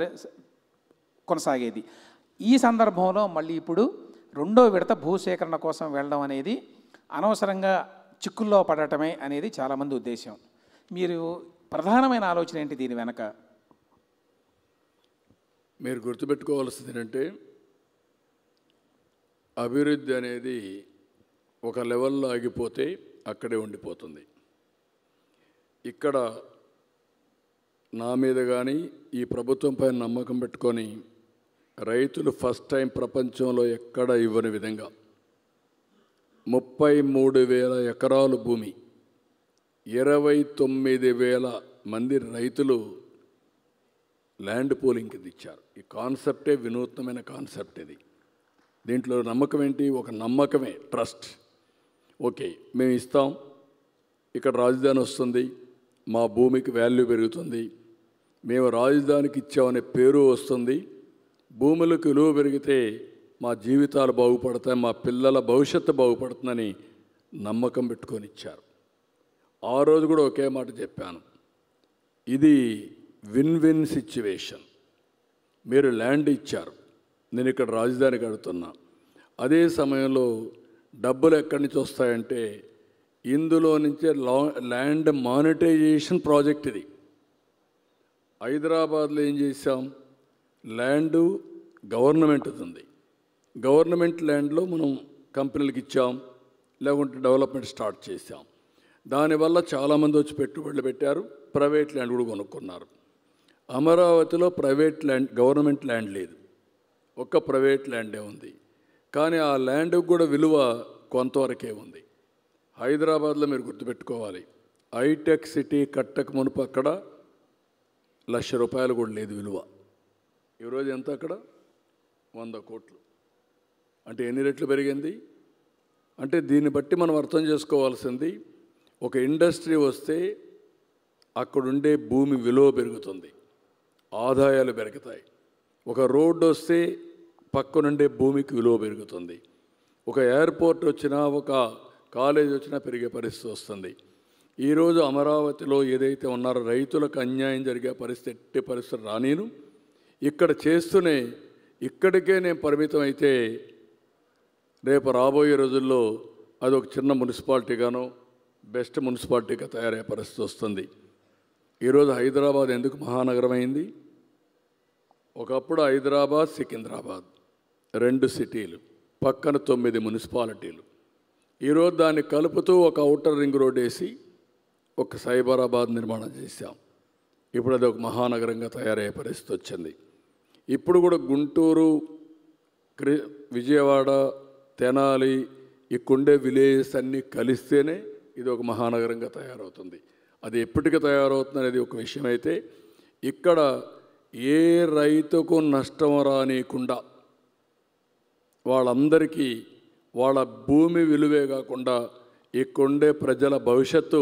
కొనసాగేది. ఈ సందర్భంలో మళ్ళీ ఇప్పుడు రెండో విడత భూసేకరణ కోసం వెళ్ళడం అనేది అనవసరంగా చిక్కుల్లో పడటమే అనేది చాలామంది ఉద్దేశం. మీరు ప్రధానమైన ఆలోచన ఏంటి దీని వెనక? మీరు గుర్తుపెట్టుకోవాల్సింది ఏంటంటే, అభివృద్ధి అనేది ఒక లెవెల్లో ఆగిపోతే అక్కడే ఉండిపోతుంది. ఇక్కడ నా మీద కానీ ఈ ప్రభుత్వంపై నమ్మకం పెట్టుకొని రైతులు ఫస్ట్ టైం ప్రపంచంలో ఎక్కడ ఇవ్వని విధంగా 33,000 ఎకరాలు భూమి, 29,000 మంది రైతులు ల్యాండ్ పూలింగ్కి ఇచ్చారు. ఈ కాన్సెప్టే వినూత్నమైన కాన్సెప్ట్ ఇది. దీంట్లో నమ్మకం ఏంటి? ఒక నమ్మకమే, ట్రస్ట్. ఓకే, మేము ఇస్తాం, ఇక్కడ రాజధాని వస్తుంది, మా భూమికి వాల్యూ పెరుగుతుంది, మేము రాజధానికి ఇచ్చామనే పేరు వస్తుంది, భూములకు విలువ పెరిగితే మా జీవితాలు బాగుపడతాయి, మా పిల్లల భవిష్యత్తు బాగుపడుతుందని నమ్మకం పెట్టుకొని ఇచ్చారు. ఆ రోజు కూడా ఒకే మాట చెప్పాను, ఇది విన్ విన్ సిచ్యువేషన్. మీరు ల్యాండ్ ఇచ్చారు, నేను ఇక్కడ రాజధాని కడుతున్నా, అదే సమయంలో డబ్బులు ఎక్కడి నుంచి వస్తాయంటే ఇందులో నుంచే ల్యాండ్ మానిటైజేషన్ ప్రాజెక్ట్ ఇది. హైదరాబాద్లో ఏం చేశాం, ల్యాండు గవర్నమెంట్ ఉంది, గవర్నమెంట్ ల్యాండ్లో మనం కంపెనీలకు ఇచ్చాం, లేకుంటే డెవలప్మెంట్ స్టార్ట్ చేశాం. దానివల్ల చాలామంది వచ్చి పెట్టుబడులు పెట్టారు, ప్రైవేట్ ల్యాండ్ కూడా కొనుక్కున్నారు. అమరావతిలో ప్రైవేట్ ల్యాండ్, గవర్నమెంట్ ల్యాండ్ లేదు, ఒక్క ప్రైవేట్ ల్యాండే ఉంది. కానీ ఆ ల్యాండ్కి కూడా విలువ కొంతవరకే ఉంది. హైదరాబాద్లో మీరు గుర్తుపెట్టుకోవాలి, హైటెక్ సిటీ కట్టక మునుపు అక్కడ ₹1,00,000 కూడా లేదు విలువ. ఈరోజు ఎంత అక్కడ? 100 కోట్లు. అంటే ఎన్ని రెట్లు పెరిగింది? అంటే దీన్ని బట్టి మనం అర్థం చేసుకోవాల్సింది, ఒక ఇండస్ట్రీ వస్తే అక్కడుండే భూమి విలువ పెరుగుతుంది, ఆదాయాలు పెరుగుతాయి. ఒక రోడ్డు వస్తే పక్కనుండే భూమికి విలువ పెరుగుతుంది. ఒక ఎయిర్పోర్ట్ వచ్చినా, ఒక కాలేజ్ వచ్చినా పెరిగే పరిస్థితి వస్తుంది. ఈరోజు అమరావతిలో ఏదైతే ఉన్నారో రైతులకు అన్యాయం జరిగే పరిస్థితి, ఎట్టి పరిస్థితి రానేను. ఇక్కడ చేస్తూనే ఇక్కడికే నేను పరిమితం అయితే రేపు రాబోయే రోజుల్లో అది ఒక చిన్న మున్సిపాలిటీగానో బెస్ట్ మున్సిపాలిటీగా తయారయ్యే పరిస్థితి వస్తుంది. ఈరోజు హైదరాబాద్ ఎందుకు మహానగరం అయింది? ఒకప్పుడు హైదరాబాద్, సికింద్రాబాద్ 2 సిటీలు, పక్కన 9 మున్సిపాలిటీలు. ఈరోజు దాన్ని కలుపుతూ ఒక ఔటర్ రింగ్ రోడ్ వేసి ఒక సైబరాబాద్ నిర్మాణం చేశాం. ఇప్పుడు అది ఒక మహానగరంగా తయారయ్యే పరిస్థితి వచ్చింది. ఇప్పుడు కూడా గుంటూరు, విజయవాడ, తెనాలి, ఇక్కడుండే విలేజెస్ అన్నీ కలిస్తేనే ఇది ఒక మహానగరంగా తయారవుతుంది. అది ఎప్పటికీ తయారవుతుంది అనేది ఒక విషయం అయితే, ఇక్కడ ఏ రైతుకు నష్టం రానియకుండా వాళ్ళందరికీ వాళ్ళ భూమి విలువే కాకుండా ఇక్కడుండే ప్రజల భవిష్యత్తు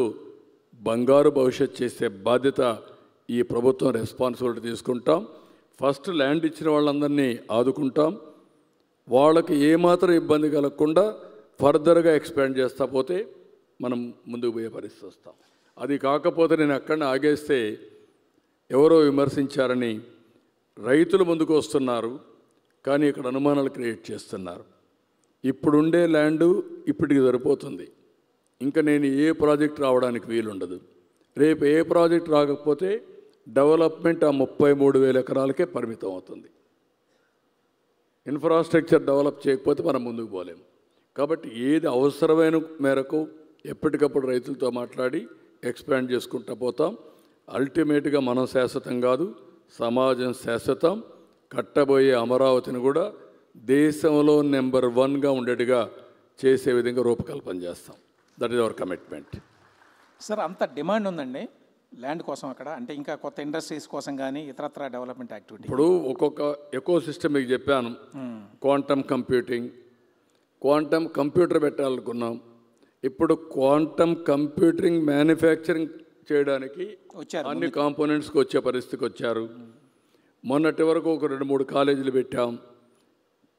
బంగారు భవిష్యత్తు చేసే బాధ్యత ఈ ప్రభుత్వం రెస్పాన్సిబిలిటీ తీసుకుంటాం. ఫస్ట్ ల్యాండ్ ఇచ్చిన వాళ్ళందరినీ ఆదుకుంటాం, వాళ్ళకి ఏమాత్రం ఇబ్బంది కలగకుండా ఫర్దర్గా ఎక్స్పాండ్ చేస్తా పోతే మనం ముందుకు పోయే పరిస్థితి వస్తాం. అది కాకపోతే నేను అక్కడనే ఆగేస్తే ఎవరో విమర్శించారని రైతులు ముందుకు వస్తున్నారు, కానీ ఇక్కడ అనుమానాలు క్రియేట్ చేస్తున్నారు. ఇప్పుడుండే ల్యాండు ఇప్పటికి సరిపోతుంది, ఇంకా నేను ఏ ప్రాజెక్ట్ రావడానికి వీలుండదు. రేపు ఏ ప్రాజెక్ట్ రాకపోతే డెవలప్మెంట్ ఆ 33,000 ఎకరాలకే పరిమితం అవుతుంది. ఇన్ఫ్రాస్ట్రక్చర్ డెవలప్ చేయకపోతే మనం ముందుకు పోలేము. కాబట్టి ఏది అవసరమైన మేరకు ఎప్పటికప్పుడు రైతులతో మాట్లాడి ఎక్స్పాండ్ చేసుకుంటూ పోతాం. అల్టిమేట్గా మనం శాశ్వతం కాదు, సమాజం శాశ్వతం. కట్టబోయే అమరావతిని కూడా దేశంలో నెంబర్ 1గా ఉండేట్టుగా చేసే విధంగా రూపకల్పన చేస్తాం. That is our commitment. Sir, అంత డిమాండ్ ఉందండి ల్యాండ్ కోసం అక్కడ, అంటే ఇంకా కొత్త ఇండస్ట్రీస్ కోసం కానీ ఇతరత్ర డెవలప్మెంట్ యాక్టివిటీ? ఇప్పుడు ఒక్కొక్క ఎకో సిస్టమ్ మీకు చెప్పాను, క్వాంటమ్ కంప్యూటింగ్, క్వాంటమ్ కంప్యూటర్ పెట్టాలనుకున్నాం. ఇప్పుడు క్వాంటమ్ కంప్యూటింగ్ మ్యానుఫ్యాక్చరింగ్ చేయడానికి వచ్చారు, అన్ని కాంపోనెంట్స్కి వచ్చే పరిస్థితికి వచ్చారు. మొన్నటి వరకు ఒక 2-3 కాలేజీలు పెట్టాం.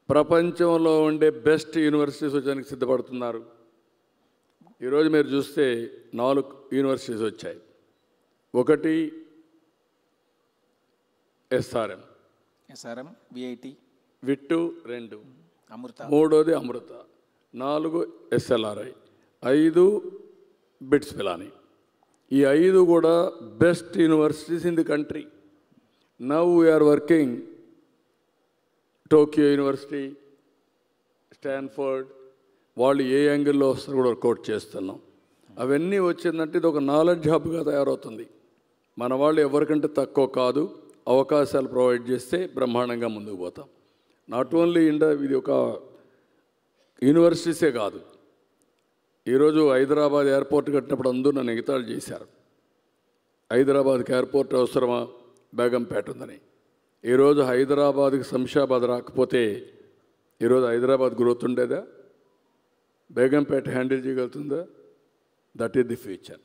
ప్రపంచంలో ఉండే బెస్ట్ యూనివర్సిటీస్ వచ్చడానికి సిద్ధపడుతున్నారు. ఈరోజు మీరు చూస్తే 4 యూనివర్సిటీస్ వచ్చాయి. ఒకటి ఎస్ఆర్ఎం, విఐటి, విట్టు 2, అమృత 3వది అమృత, 4 ఎస్ఎల్ఆర్ఐ, 5 బిట్స్ పిలాని. ఈ 5 కూడా best universities in the country. Now we are working Tokyo university, Stanford, వాళ్ళు ఏ యాంగిల్లో వస్తారో కూడా వర్కౌట్ చేస్తున్నాం. అవన్నీ వచ్చిందంటే ఇది ఒక నాలెడ్జ్ హబ్గా తయారవుతుంది. మన వాళ్ళు ఎవరికంటే తక్కువ కాదు, అవకాశాలు ప్రొవైడ్ చేస్తే బ్రహ్మాండంగా ముందుకు పోతాం. నాట్ ఓన్లీ ఇండియా, ఇది ఒక యూనివర్సిటీసే కాదు. ఈరోజు హైదరాబాద్ ఎయిర్పోర్ట్ కట్టినప్పుడు అందరూ నన్ను ఎగతాళి చేశారు. హైదరాబాద్కి ఎయిర్పోర్ట్ అవసరమా, బేగంపేట ఉందని. ఈరోజు హైదరాబాద్కి శంషాబాద్ రాకపోతే ఈరోజు హైదరాబాద్ గ్రోత్ ఉండేదా? బేగంపేట హ్యాండిల్ చేయగలుగుతుందా? That is the future.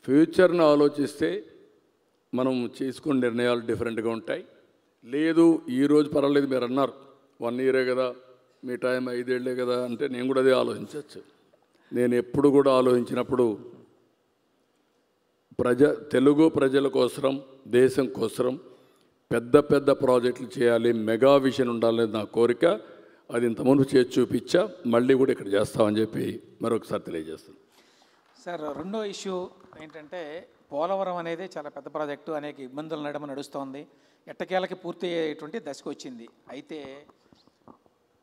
ఫ్యూచర్ను ఆలోచిస్తే మనం చేసుకునే నిర్ణయాలు డిఫరెంట్గా ఉంటాయి. లేదు ఈరోజు పర్వాలేదు, మీరు అన్నారు 1 ఇయరే కదా, మీ టైం 5 ఏళ్ళే కదా అంటే నేను కూడా అదే ఆలోచించవచ్చు. నేను ఎప్పుడు కూడా ఆలోచించినప్పుడు తెలుగు ప్రజల కోసం, దేశం కోసం పెద్ద పెద్ద ప్రాజెక్టులు చేయాలి, మెగా విజన్ ఉండాలనేది నా కోరిక. అది ఇంతకుముందు చేసి చూపించా, మళ్ళీ కూడా ఇక్కడ చేస్తామని చెప్పి మరొకసారి తెలియజేస్తాను. సార్, రెండో ఇష్యూ ఏంటంటే పోలవరం అనేది చాలా పెద్ద ప్రాజెక్టు, అనేక ఇబ్బందులు నడుస్తోంది, ఎట్టకేలకి పూర్తి అయ్యేటువంటి దశకు వచ్చింది. అయితే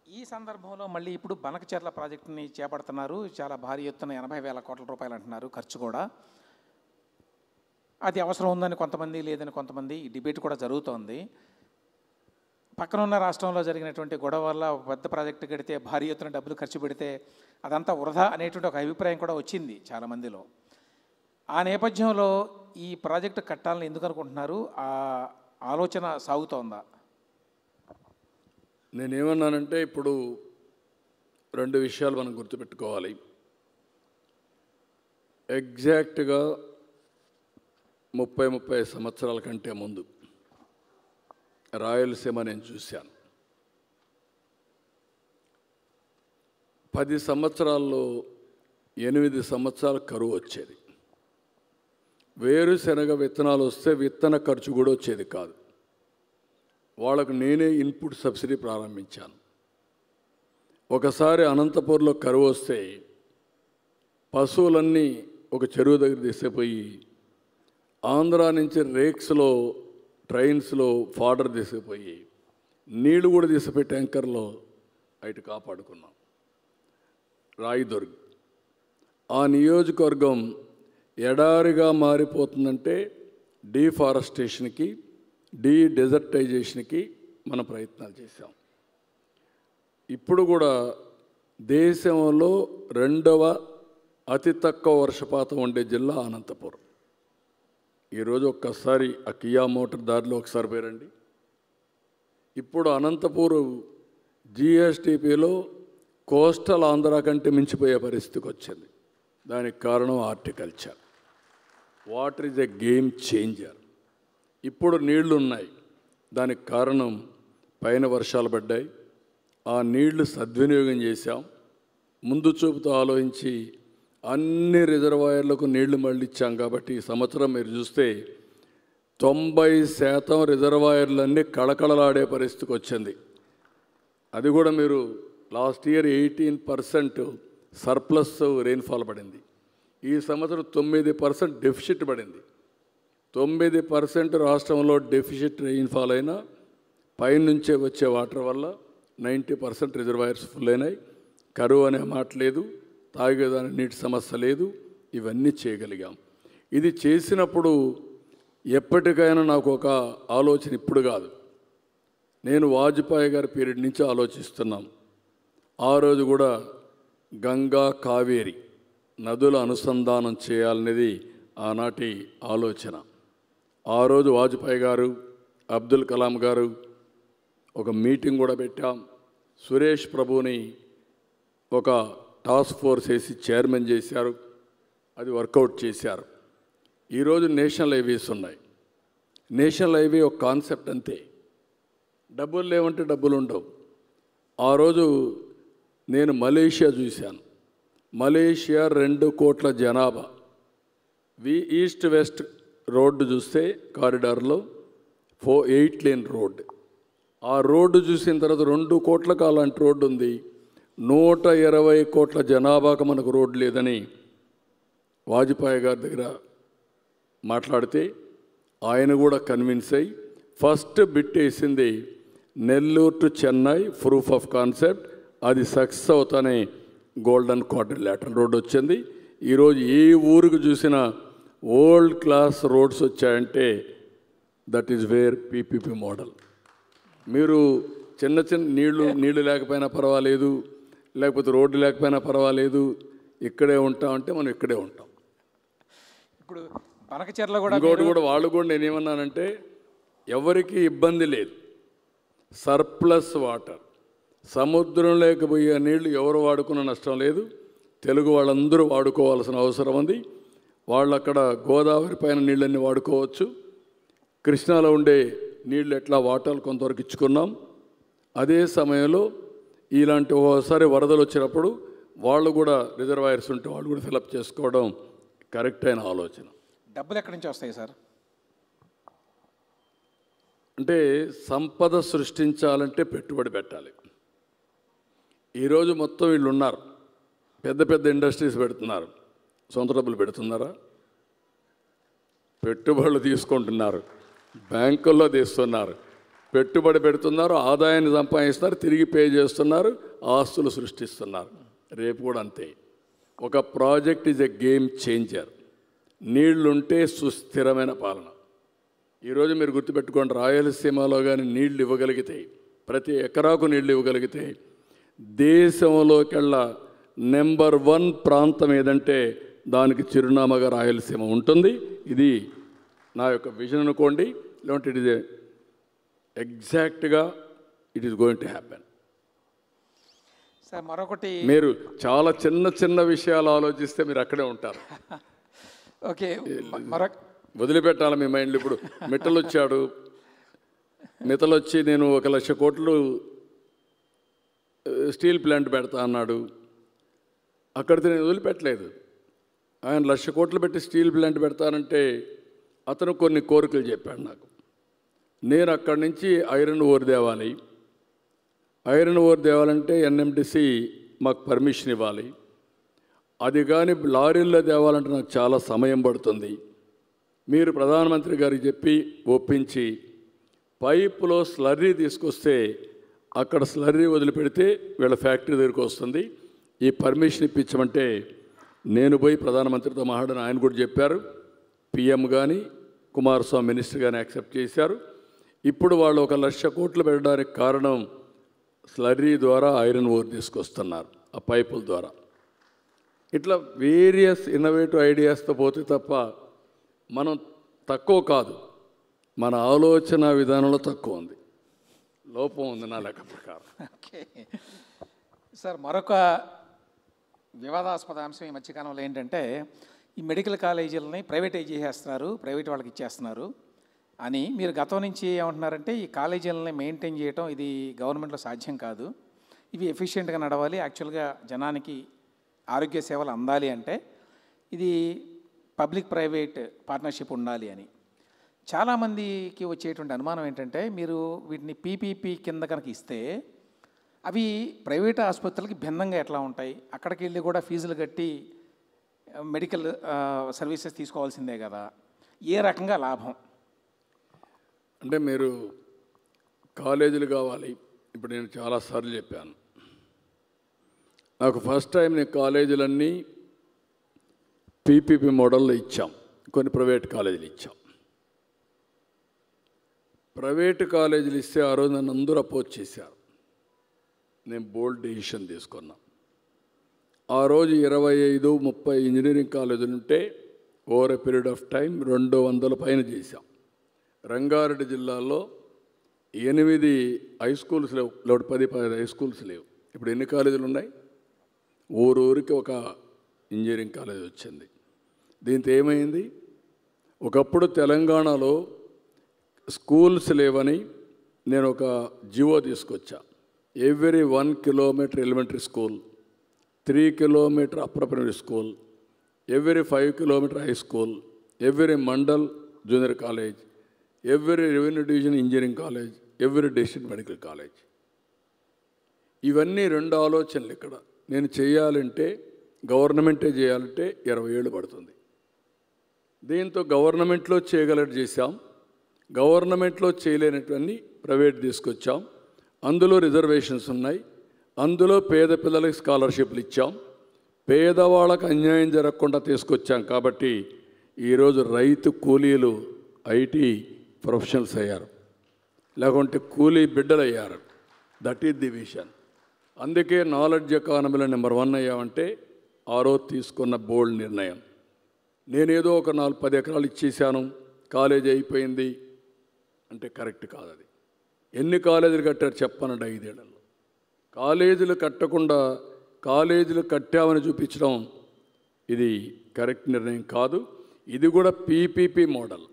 ఈ సందర్భంలో మళ్ళీ ఇప్పుడు బనకచెర్ల ప్రాజెక్టుని చేపడుతున్నారు. చాలా భారీ ఎత్తున 80,000 కోట్ల రూపాయలు అంటున్నారు ఖర్చు కూడా. అది అవసరం ఉందని కొంతమంది, లేదని కొంతమంది, ఈ డిబేట్ కూడా జరుగుతోంది. పక్కనున్న రాష్ట్రంలో జరిగినటువంటి గొడవ వల్ల పెద్ద ప్రాజెక్టు కడితే భారీ ఎత్తున డబ్బులు ఖర్చు పెడితే అదంతా వృధా అనేటువంటి ఒక అభిప్రాయం కూడా వచ్చింది చాలామందిలో. ఆ నేపథ్యంలో ఈ ప్రాజెక్టు కట్టాలని ఎందుకు అనుకుంటున్నారు? ఆ ఆలోచన సాగుతోందా? నేనేమన్నానంటే ఇప్పుడు 2 విషయాలు మనం గుర్తుపెట్టుకోవాలి. ఎగ్జాక్ట్గా 30 సంవత్సరాల కంటే ముందు రాయలసీమ నేను చూశాను. 10 సంవత్సరాల్లో 8 సంవత్సరాల కరువు వచ్చేది. వేరుశనగ విత్తనాలు వస్తే విత్తన ఖర్చు కూడా వచ్చేది కాదు. వాళ్ళకు నేనే ఇన్పుట్ సబ్సిడీ ప్రారంభించాను. ఒకసారి అనంతపూర్లో కరువు వస్తే పశువులన్నీ ఒక చెరువు దగ్గర తీసుకుపోయి ఆంధ్రా నుంచి రేక్స్లో, ట్రైన్స్లో ఫాడర్ తీసుకుపోయి నీళ్లు కూడా తీసుకుపోయి ట్యాంకర్లో బయట కాపాడుకున్నాం. రాయదుర్గ్ ఆ నియోజకవర్గం ఎడారిగా మారిపోతుందంటే డీఫారెస్టేషన్కి, డెజర్టైజేషన్కి మనం ప్రయత్నాలు చేశాం. ఇప్పుడు కూడా దేశంలో 2వ అతి తక్కువ వర్షపాతం ఉండే జిల్లా అనంతపురం. ఈరోజు ఒక్కసారి ఆ కియా మోటార్ దారిలో ఒకసారి పోరండి. ఇప్పుడు అనంతపూర్ జిఎస్టిపిలో కోస్టల్ ఆంధ్ర కంటే మించిపోయే పరిస్థితికి వచ్చింది. దానికి కారణం horticulture. Water is a game changer. ఇప్పుడు నీళ్లు ఉన్నాయి, దానికి కారణం పైన వర్షాలు పడ్డాయి, ఆ నీళ్లు సద్వినియోగం చేశాం. ముందు చూపుతో ఆలోచించి అన్ని రిజర్వాయర్లకు నీళ్లు మళ్ళించాం. కాబట్టి ఈ సంవత్సరం మీరు చూస్తే 90% రిజర్వాయర్లన్నీ కళకళలాడే పరిస్థితికి వచ్చింది. అది కూడా మీరు లాస్ట్ ఇయర్ 18% సర్ప్లస్ రెయిన్ఫాల్ పడింది. ఈ సంవత్సరం 9% డెఫిసిట్ పడింది. 9% రాష్ట్రంలో డెఫిసిట్ రెయిన్ఫాల్ అయినా పైనుంచే వచ్చే వాటర్ వల్ల 90% రిజర్వాయర్స్ ఫుల్ అయినాయి. కరువు అనే మాట లేదు, తాగేదాని నీటి సమస్య లేదు. ఇవన్నీ చేయగలిగాం. ఇది చేసినప్పుడు ఎప్పటికైనా నాకు ఒక ఆలోచన, ఇప్పుడు కాదు, నేను వాజ్పేయి గారి పీరియడ్ నుంచి ఆలోచిస్తున్నాం. ఆ రోజు కూడా గంగా, కావేరి నదుల అనుసంధానం చేయాలనేది ఆనాటి ఆలోచన. ఆ రోజు వాజ్పేయి గారు, అబ్దుల్ కలాం గారు ఒక మీటింగ్ కూడా పెట్టాం. సురేష్ ప్రభుని ఒక టాస్క్ ఫోర్స్ వేసి చైర్మన్ చేశారు. అది వర్కౌట్ చేశారు. ఈరోజు నేషనల్ హైవేస్ ఉన్నాయి. నేషనల్ హైవే ఒక కాన్సెప్ట్ అంతే. డబ్బులు లేవంటే డబ్బులు ఉండవు. ఆ రోజు నేను మలేషియా చూశాను. మలేషియా 2 కోట్ల జనాభా. ఈస్ట్ వెస్ట్ రోడ్డు చూస్తే కారిడార్లో 8 లేన్ రోడ్డు. ఆ రోడ్డు చూసిన తర్వాత 2 కోట్లకు అలాంటి రోడ్డు ఉంది. 120 కోట్ల జనాభాకు మనకు రోడ్డు లేదని వాజ్పేయి గారి దగ్గర మాట్లాడితే ఆయన కూడా కన్విన్స్ అయ్యి ఫస్ట్ బిట్ వేసింది Nellore to Chennai proof of concept. అది సక్సెస్ అవుతానే గోల్డెన్ క్వాడ్రిలేటరల్ రోడ్ వచ్చింది. ఈరోజు ఏ ఊరికి చూసినా వరల్డ్ క్లాస్ రోడ్స్ వచ్చాయంటే that is where PPP model. మీరు చిన్న నీళ్లు లేకపోయినా పర్వాలేదు, లేకపోతే రోడ్డు లేకపోయినా పర్వాలేదు, ఇక్కడే ఉంటామంటే మనం ఇక్కడే ఉంటాం. ఇప్పుడు బనకచెర్ల కూడా ఇంకోటి కూడా వాళ్ళు కూడా నేనేమన్నానంటే ఎవరికి ఇబ్బంది లేదు. సర్ప్లస్ వాటర్, సముద్రంలోకి పోయే నీళ్లు ఎవరు వాడుకున్న నష్టం లేదు. తెలుగు వాళ్ళందరూ వాడుకోవాల్సిన అవసరం ఉంది. వాళ్ళు అక్కడ గోదావరి పైన నీళ్ళన్నీ వాడుకోవచ్చు. కృష్ణాలో ఉండే నీళ్ళు ఎట్లా వాటర్ కొంతవరకు ఇచ్చుకున్నాం. అదే సమయంలో ఇలాంటి ఒకసారి వరదలు వచ్చినప్పుడు వాళ్ళు కూడా రిజర్వాయర్స్ ఉంటే వాళ్ళు కూడా ఫిలప్ చేసుకోవడం కరెక్ట్ అయిన ఆలోచన. డబ్బులు ఎక్కడి నుంచి వస్తాయి సార్? అంటే సంపద సృష్టించాలంటే పెట్టుబడి పెట్టాలి. ఈరోజు మొత్తం వీళ్ళు ఉన్నారు, పెద్ద పెద్ద ఇండస్ట్రీస్ పెడుతున్నారు. సొంత డబ్బులు పెడుతున్నారా? పెట్టుబడులు తీసుకుంటున్నారు, బ్యాంకుల్లో తీస్తున్నారు, పెట్టుబడి పెడుతున్నారు, ఆదాయాన్ని సంపాదిస్తున్నారు, తిరిగి పే చేస్తున్నారు, ఆస్తులు సృష్టిస్తున్నారు. రేపు కూడా అంతే. ఒక project is a game changer. నీళ్లుంటే సుస్థిరమైన పాలన. ఈరోజు మీరు గుర్తుపెట్టుకోండి, రాయలసీమలో కానీ నీళ్లు ఇవ్వగలిగితే, ప్రతి ఎకరాకు నీళ్లు ఇవ్వగలిగితే దేశంలోకెల్లా నెంబర్ 1 ప్రాంతం ఏదంటే దానికి చిరునామాగా రాయలసీమ ఉంటుంది. ఇది నా యొక్క విజన్ అనుకోండి. లేదంటే ఇట్ ఈజ్ ఎగ్జాక్ట్గా it is going to happen. Sir మరొకటి, మీరు చాలా చిన్న చిన్న విషయాలు ఆలోచిస్తే మీరు అక్కడే ఉంటారు. ఓకే, వదిలిపెట్టాలి మీ మైండ్లో. ఇప్పుడు మిట్టలు వచ్చాడు, మిట్టలు వచ్చి నేను 1,00,000 కోట్లు స్టీల్ ప్లాంట్ పెడతా అన్నాడు. అక్కడితో నేను వదిలిపెట్టలేదు. ఆయన 1,00,000 కోట్లు పెట్టి స్టీల్ ప్లాంట్ పెడతానంటే అతను కొన్ని కోరికలు చెప్పాడు నాకు. నేను అక్కడి నుంచి ఐరన్ ఓర్ తేవాలి. ఐరన్ ఓర్ తేవాలంటే ఎన్ఎండిసి మాకు పర్మిషన్ ఇవ్వాలి. అది కానీ లారీల్లో తేవాలంటే నాకు చాలా సమయం పడుతుంది. మీరు ప్రధానమంత్రి గారికి చెప్పి ఒప్పించి పైపులో స్లర్రీ తీసుకొస్తే అక్కడ స్లర్రీ వదిలిపెడితే వీళ్ళ ఫ్యాక్టరీ దగ్గరికి వస్తుంది. ఈ పర్మిషన్ ఇప్పించమంటే నేను పోయి ప్రధానమంత్రితో మాట్లాడని ఆయన కూడా చెప్పారు. పిఎం కానీ కుమారస్వామి మినిస్టర్ కానీ యాక్సెప్ట్ చేశారు. ఇప్పుడు వాళ్ళు 1,00,000 కోట్లు పెట్టడానికి కారణం స్లర్రీ ద్వారా ఐరన్ ఓర్ తీసుకొస్తున్నారు, ఆ పైపుల ద్వారా. ఇట్లా వేరియస్ ఇన్నోవేటివ్ ఐడియాస్తో పోతే తప్ప మనం తక్కువ కాదు. మన ఆలోచన విధానంలో తక్కువ ఉంది, లోపం ఉంది నా లెక్క ప్రకారం. ఓకే సార్, మరొక వివాదాస్పద అంశం ఈ మధ్యకాలంలో ఏంటంటే ఈ మెడికల్ కాలేజీలని ప్రైవేటైజ్ చేసేస్తున్నారు, ప్రైవేట్ వాళ్ళకి ఇచ్చేస్తున్నారు అని మీరు గతం నుంచి ఏమంటున్నారంటే ఈ కాలేజీలని మెయింటైన్ చేయడం ఇది గవర్నమెంట్లో సాధ్యం కాదు, ఇవి ఎఫిషియెంట్గా నడవాలి, యాక్చువల్గా జనానికి ఆరోగ్య సేవలు అందాలి అంటే ఇది పబ్లిక్ ప్రైవేట్ పార్ట్నర్షిప్ ఉండాలి అని. చాలామందికి వచ్చేటువంటి అనుమానం ఏంటంటే మీరు వీటిని పీపీపీ కింద కనుక ఇస్తే అవి ప్రైవేట్ ఆసుపత్రులకి భిన్నంగా ఎట్లా ఉంటాయి? అక్కడికి వెళ్ళి కూడా ఫీజులు కట్టి మెడికల్ సర్వీసెస్ తీసుకోవాల్సిందే కదా, ఏ రకంగా లాభం? అంటే మీరు కాలేజీలు కావాలి. ఇప్పుడు నేను చాలాసార్లు చెప్పాను, నాకు ఫస్ట్ టైం నేను కాలేజీలన్నీ పీపీపీ మోడల్లో ఇచ్చాం, కొన్ని ప్రైవేట్ కాలేజీలు ఇచ్చాం. ప్రైవేటు కాలేజీలు ఇస్తే ఆ రోజు నన్ను అందరూ అపోజ్ చేశారు. నేను బోల్డ్ డెసిషన్ తీసుకున్నా. ఆ రోజు 25-30 ఇంజనీరింగ్ కాలేజీలు ఉంటే over a period of time 200 పైన చేశాం. రంగారెడ్డి జిల్లాలో 8 హై స్కూల్స్ లేవు, 10-15 హై స్కూల్స్ లేవు. ఇప్పుడు ఎన్ని కాలేజీలు ఉన్నాయి? ఊరికి ఒక ఇంజనీరింగ్ కాలేజ్ వచ్చింది. దీంతో ఏమైంది? ఒకప్పుడు తెలంగాణలో స్కూల్స్ లేవని నేను ఒక జివో తీసుకొచ్చా. Every 1 kilometre elementary school, 3 kilometre upper primary school, every 5 kilometre high school, every mandal junior college, every revenue division engineering college, every district medical college. ఇవన్నీ 2 ఆలోచనలు. ఇక్కడ నేను చేయాలంటే గవర్నమెంటే చేయాలంటే 20 ఏళ్ళు పడుతుంది. దీంతో గవర్నమెంట్లో చేయగలట్టు చేశాం. గవర్నమెంట్లో చేయలేనటువంటి ప్రైవేట్ తీసుకొచ్చాం. అందులో రిజర్వేషన్స్ ఉన్నాయి. అందులో పేద పిల్లలకి స్కాలర్షిప్లు ఇచ్చాం. పేదవాళ్ళకు అన్యాయం జరగకుండా తీసుకొచ్చాం. కాబట్టి ఈరోజు రైతు కూలీలు ఐటీ ప్రొఫెషనల్స్ అయ్యారు, లేకుంటే కూలీ బిడ్డలు అయ్యారు. That is the vision. అందుకే నాలెడ్జ్ ఎకానమీలో నెంబర్ 1 అయ్యామంటే ఆ రోజు తీసుకున్న బోల్డ్ నిర్ణయం. నేనేదో ఒక 4-10 ఎకరాలు ఇచ్చేసాను, కాలేజీ అయిపోయింది అంటే కరెక్ట్ కాదు. అది ఎన్ని కాలేజీలు కట్టారు చెప్పనండి 5 ఏళ్లలో. కాలేజీలు కట్టకుండా కాలేజీలు కట్టామని చూపించడం ఇది కరెక్ట్ నిర్ణయం కాదు. ఇది కూడా పీపీపీ మోడల్.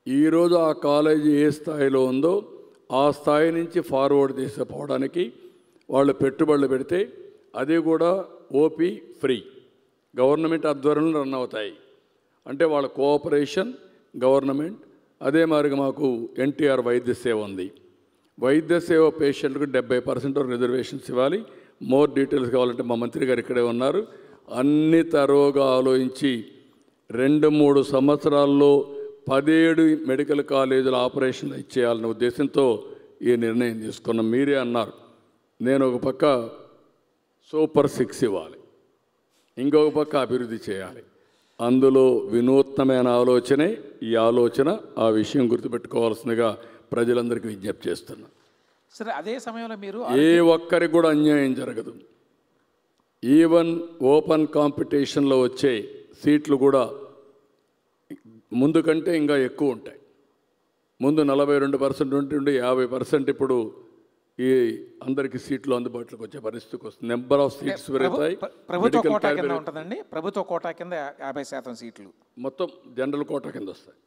ఈరోజు ఆ కాలేజీ ఏ స్థాయిలో ఉందో ఆ స్థాయి నుంచి ఫార్వర్డ్ తీసుకుపోవడానికి వాళ్ళు పెట్టుబడులు పెడితే అది కూడా ఓపీ ఫ్రీ, గవర్నమెంట్ ఆధ్వర్యంలో రన్ అవుతాయి. అంటే వాళ్ళ కోఆపరేషన్ గవర్నమెంట్. అదే మాదిరిగా మాకు ఎన్టీఆర్ వైద్య సేవ ఉంది. వైద్య సేవ పేషెంట్లకు 70% రిజర్వేషన్స్ ఇవ్వాలి. మోర్ డీటెయిల్స్ కావాలంటే మా మంత్రి గారు ఇక్కడే ఉన్నారు. అన్ని తరోగా ఆలోచించి 2-3 సంవత్సరాల్లో 17 మెడికల్ కాలేజీల ఆపరేషన్లు ఇచ్చేయాలనే ఉద్దేశంతో ఈ నిర్ణయం తీసుకున్నాం. మీరే అన్నారు, నేను ఒక పక్క సూపర్ 6 ఇవ్వాలి, ఇంకొక పక్క అభివృద్ధి చేయాలి. అందులో వినూత్నమైన ఆలోచనే ఈ ఆలోచన. ఆ విషయం గుర్తుపెట్టుకోవాల్సిందిగా ప్రజలందరికీ విజ్ఞప్తి చేస్తున్నా. సరే, అదే సమయంలో మీరు ఏ ఒక్కరికి కూడా అన్యాయం జరగదు. ఈవెన్ ఓపెన్ కాంపిటీషన్లో వచ్చే సీట్లు కూడా ముందు కంటే ఇంకా ఎక్కువ ఉంటాయి. ముందు 42% ఉంటుండే 50% ఇప్పుడు ఈ అందరికీ సీట్లు అందుబాటులోకి వచ్చే పరిస్థితికి వస్తుంది. నెంబర్ ఆఫ్ సీట్స్ పెరుగుతాయి. ప్రభుత్వ కోటా కింద ఉంటుందండి. ప్రభుత్వ కోటా కింద 50% సీట్లు మొత్తం జనరల్ కోటా కింద వస్తాయి.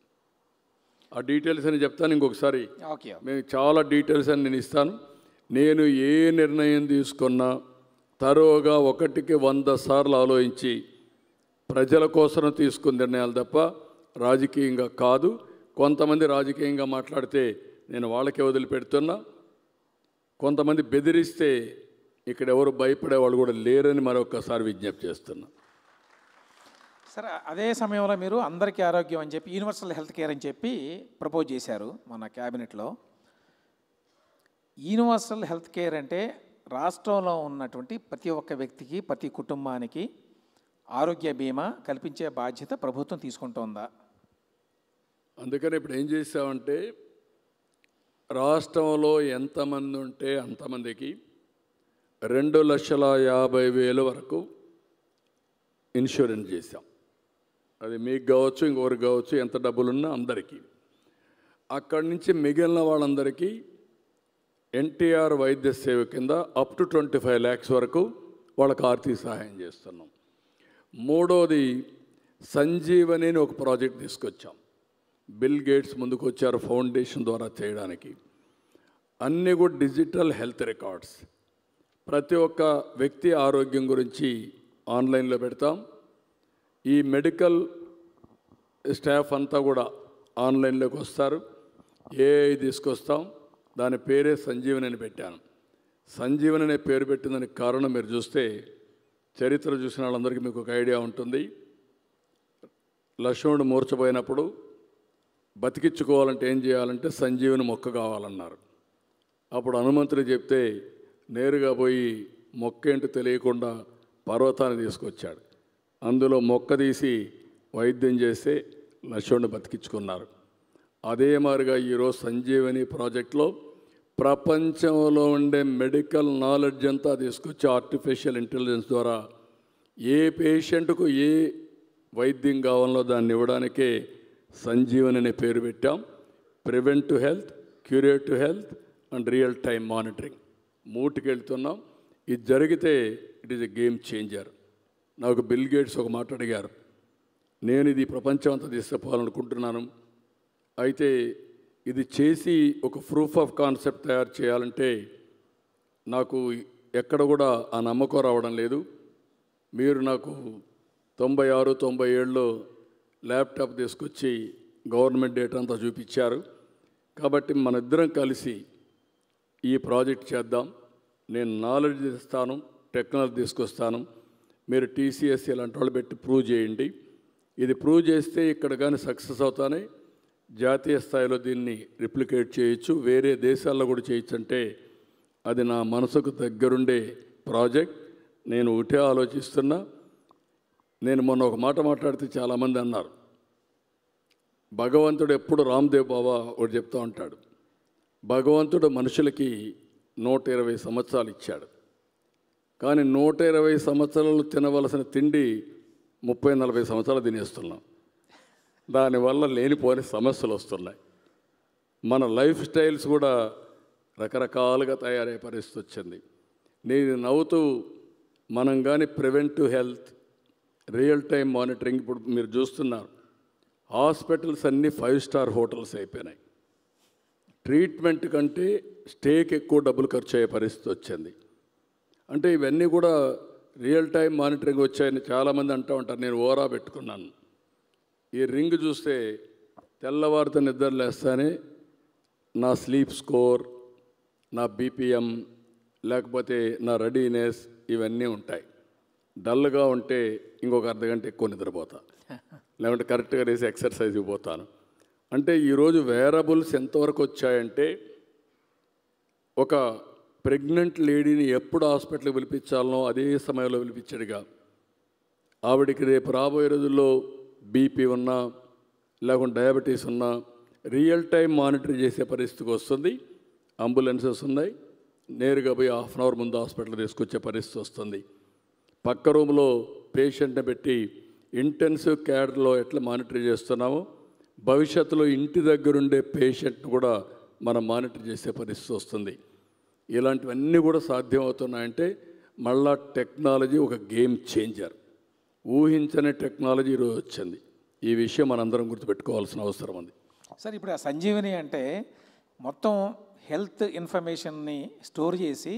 ఆ డీటెయిల్స్ అని చెప్తాను ఇంకొకసారి. ఓకే, మేము చాలా డీటెయిల్స్ అని నేను ఇస్తాను. నేను ఏ నిర్ణయం తీసుకున్నా తరోగా 1కి 100 సార్లు ఆలోచించి ప్రజల కోసం తీసుకున్న నిర్ణయాలు తప్ప రాజకీయంగా కాదు. కొంతమంది రాజకీయంగా మాట్లాడితే నేను వాళ్ళకే వదిలిపెడుతున్నా. కొంతమంది బెదిరిస్తే ఇక్కడ ఎవరు భయపడే వాళ్ళు కూడా లేరని మరొకసారి విజ్ఞప్తి చేస్తున్నా. సరే, అదే సమయంలో మీరు అందరికీ ఆరోగ్యం అని చెప్పి యూనివర్సల్ హెల్త్ కేర్ అని చెప్పి ప్రపోజ్ చేశారు మన క్యాబినెట్లో. యూనివర్సల్ హెల్త్ కేర్ అంటే రాష్ట్రంలో ఉన్నటువంటి ప్రతి ఒక్క వ్యక్తికి, ప్రతి కుటుంబానికి ఆరోగ్య బీమా కల్పించే బాధ్యత ప్రభుత్వం తీసుకుంటోందా? అందుకని ఇప్పుడు ఏం చేసామంటే రాష్ట్రంలో ఎంతమంది ఉంటే అంతమందికి 2,50,000 వరకు ఇన్సూరెన్స్ చేశాం. అది మీకు కావచ్చు, ఇంకొకరికి కావచ్చు, ఎంత డబ్బులున్నా అందరికీ. అక్కడి నుంచి మిగిలిన వాళ్ళందరికీ ఎన్టీఆర్ వైద్య సేవ కింద అప్ టు 25 lakhs వరకు వాళ్ళకి ఆర్థిక సహాయం చేస్తున్నాం. మూడోది సంజీవని అని ఒక ప్రాజెక్ట్ తీసుకొచ్చాం. బిల్ గేట్స్ ముందుకు వచ్చారు ఫౌండేషన్ ద్వారా చేయడానికి. అన్నీ కూడా డిజిటల్ హెల్త్ రికార్డ్స్. ప్రతి ఒక్క వ్యక్తి ఆరోగ్యం గురించి ఆన్లైన్లో పెడతాం. ఈ మెడికల్ స్టాఫ్ అంతా కూడా ఆన్లైన్లోకి వస్తారు. ఏఐ తీసుకొస్తాం. దాని పేరే సంజీవని అని పెట్టాను. సంజీవని అనే పేరు పెట్టిందానికి కారణం మీరు చూస్తే చరిత్ర చూసిన వాళ్ళందరికీ మీకు ఒక ఐడియా ఉంటుంది. లక్ష్మణుడు మూర్చపోయినప్పుడు బతికించుకోవాలంటే ఏం చేయాలంటే సంజీవని మొక్క కావాలన్నారు. అప్పుడు హనుమంతుడు చెప్తే నేరుగా పోయి మొక్క ఏంటో తెలియకుండా పర్వతాన్ని తీసుకొచ్చాడు. అందులో మొక్క తీసి వైద్యం చేస్తే లక్ష్మణుడు బతికించుకున్నారు. అదే మాదిరిగా ఈరోజు సంజీవని ప్రాజెక్ట్లో ప్రపంచంలో ఉండే మెడికల్ నాలెడ్జ్ అంతా తీసుకొచ్చి ఆర్టిఫిషియల్ ఇంటెలిజెన్స్ ద్వారా ఏ పేషెంట్కు ఏ వైద్యం కావాలో దాన్ని ఇవ్వడానికే సంజీవని అనే పేరు పెట్టాం. Prevent to health, curate to health and real time monitoring మూటికి వెళ్తున్నాం. ఇది జరిగితే it is a game changer. నాకు బిల్ గేట్స్ ఒక మాట అడిగారు, నేను ఇది ప్రపంచం అంతా తీసుకుపోవాలనుకుంటున్నాను. అయితే ఇది చేసి ఒక ప్రూఫ్ ఆఫ్ కాన్సెప్ట్ తయారు చేయాలంటే నాకు ఎక్కడ కూడా ఆ నమ్మకం రావడం లేదు. మీరు నాకు 96, 97లో ల్యాప్టాప్ తీసుకొచ్చి గవర్నమెంట్ డేటా అంతా చూపించారు. కాబట్టి మన ఇద్దరం కలిసి ఈ ప్రాజెక్ట్ చేద్దాం. నేను నాలెడ్జ్ ఇస్తాను, టెక్నాలజీ తీసుకొస్తాను, మీరు టీసీఎస్ ఇలాంటి వాళ్ళు పెట్టి ప్రూవ్ చేయండి. ఇది ప్రూవ్ చేస్తే ఇక్కడ కానీ సక్సెస్ అవుతానే జాతీయ స్థాయిలో దీన్ని రిప్లికేట్ చేయొచ్చు, వేరే దేశాల్లో కూడా చేయొచ్చు. అంటే అది నా మనసుకు దగ్గరుండే ప్రాజెక్ట్. నేను ఒకటే ఆలోచిస్తున్నా. నేను మొన్న ఒక మాట మాట్లాడితే చాలామంది అన్నారు, భగవంతుడు ఎప్పుడు రామ్దేవ్ బాబా ఒకటి చెప్తూ ఉంటాడు, భగవంతుడు మనుషులకి 120 సంవత్సరాలు ఇచ్చాడు, కానీ 120 సంవత్సరాలు తినవలసిన తిండి 30-40 సంవత్సరాలు తినేస్తున్నాం. దానివల్ల లేనిపోని సమస్యలు వస్తున్నాయి. మన లైఫ్ స్టైల్స్ కూడా రకరకాలుగా తయారయ్యే పరిస్థితి వచ్చింది. నేను నవ్వుతూ మనం కానీ preventive health, real time monitoring, ఇప్పుడు మీరు చూస్తున్నారు హాస్పిటల్స్ అన్నీ 5 స్టార్ హోటల్స్ అయిపోయినాయి. ట్రీట్మెంట్ కంటే స్టేకి ఎక్కువ డబ్బులు ఖర్చు అయ్యే పరిస్థితి వచ్చింది. అంటే ఇవన్నీ కూడా రియల్ టైం మానిటరింగ్ వచ్చాయని చాలామంది అంటూ ఉంటారు. నేను ఓరా పెట్టుకున్నాను. ఈ రింగ్ చూస్తే తెల్లవారితో నిద్రలేస్తానే నా స్లీప్ స్కోర్, నా బీపీఎం, లేకపోతే నా రెడీనెస్ ఇవన్నీ ఉంటాయి. డల్గా ఉంటే ఇంకొక అర్ధగంట ఎక్కువ నిద్రపోతా, లేకుంటే కరెక్ట్గా వేసి ఎక్సర్సైజ్కి పోతాను. అంటే ఈరోజు వేరబుల్స్ ఎంతవరకు వచ్చాయంటే ఒక ప్రెగ్నెంట్ లేడీని ఎప్పుడు హాస్పిటల్కి పిలిపించాలనో అదే సమయంలో పిలిపించాడుగా. ఆవిడికి రేపు రాబోయే రోజుల్లో బీపీ ఉన్నా లేకుంటే డయాబెటీస్ ఉన్నా రియల్ టైం మానిటర్ చేసే పరిస్థితికి వస్తుంది. అంబులెన్సెస్ ఉన్నాయి, నేరుగా పోయి హాఫ్ అన్ అవర్ ముందు హాస్పిటల్ తీసుకొచ్చే పరిస్థితి వస్తుంది. పక్క రూమ్లో పేషెంట్ని పెట్టి ఇంటెన్సివ్ కేర్లో ఎట్లా మానిటర్ చేస్తున్నామో భవిష్యత్తులో ఇంటి దగ్గరుండే పేషెంట్ని కూడా మనం మానిటర్ చేసే పరిస్థితి వస్తుంది. ఇలాంటివన్నీ కూడా సాధ్యమవుతున్నాయంటే మళ్ళా టెక్నాలజీ ఒక గేమ్ చేంజర్. ఊహించని టెక్నాలజీ ఈరోజు వచ్చింది. ఈ విషయం మనందరం గుర్తుపెట్టుకోవాల్సిన అవసరం ఉంది. సార్, ఇప్పుడు ఆ సంజీవని అంటే మొత్తం హెల్త్ ఇన్ఫర్మేషన్ని స్టోర్ చేసి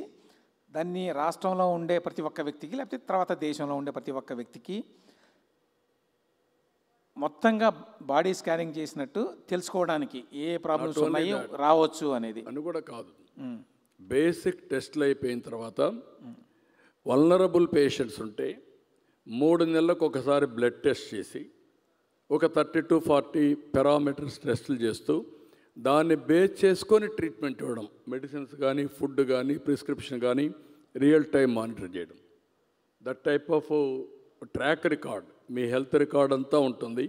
దాన్ని రాష్ట్రంలో ఉండే ప్రతి ఒక్క వ్యక్తికి, లేకపోతే తర్వాత దేశంలో ఉండే ప్రతి ఒక్క వ్యక్తికి మొత్తంగా బాడీ స్కానింగ్ చేసినట్టు తెలుసుకోవడానికి ఏ ప్రాబ్లమ్స్ ఉన్నాయో రావచ్చు అనేది అని కూడా కాదు. బేసిక్ టెస్ట్లు అయిపోయిన తర్వాత వల్నరబుల్ పేషెంట్స్ ఉంటే 3 నెలలకు ఒకసారి బ్లడ్ టెస్ట్ చేసి ఒక 30 to 40 పారామీటర్స్ టెస్టులు చేస్తూ దాన్ని బేస్ చేసుకొని ట్రీట్మెంట్ ఇవ్వడం, మెడిసిన్స్ కానీ ఫుడ్ కానీ ప్రిస్క్రిప్షన్ కానీ రియల్ టైం మానిటర్ చేయడం. That type of track record, me health record అంతా ఉంటుంది.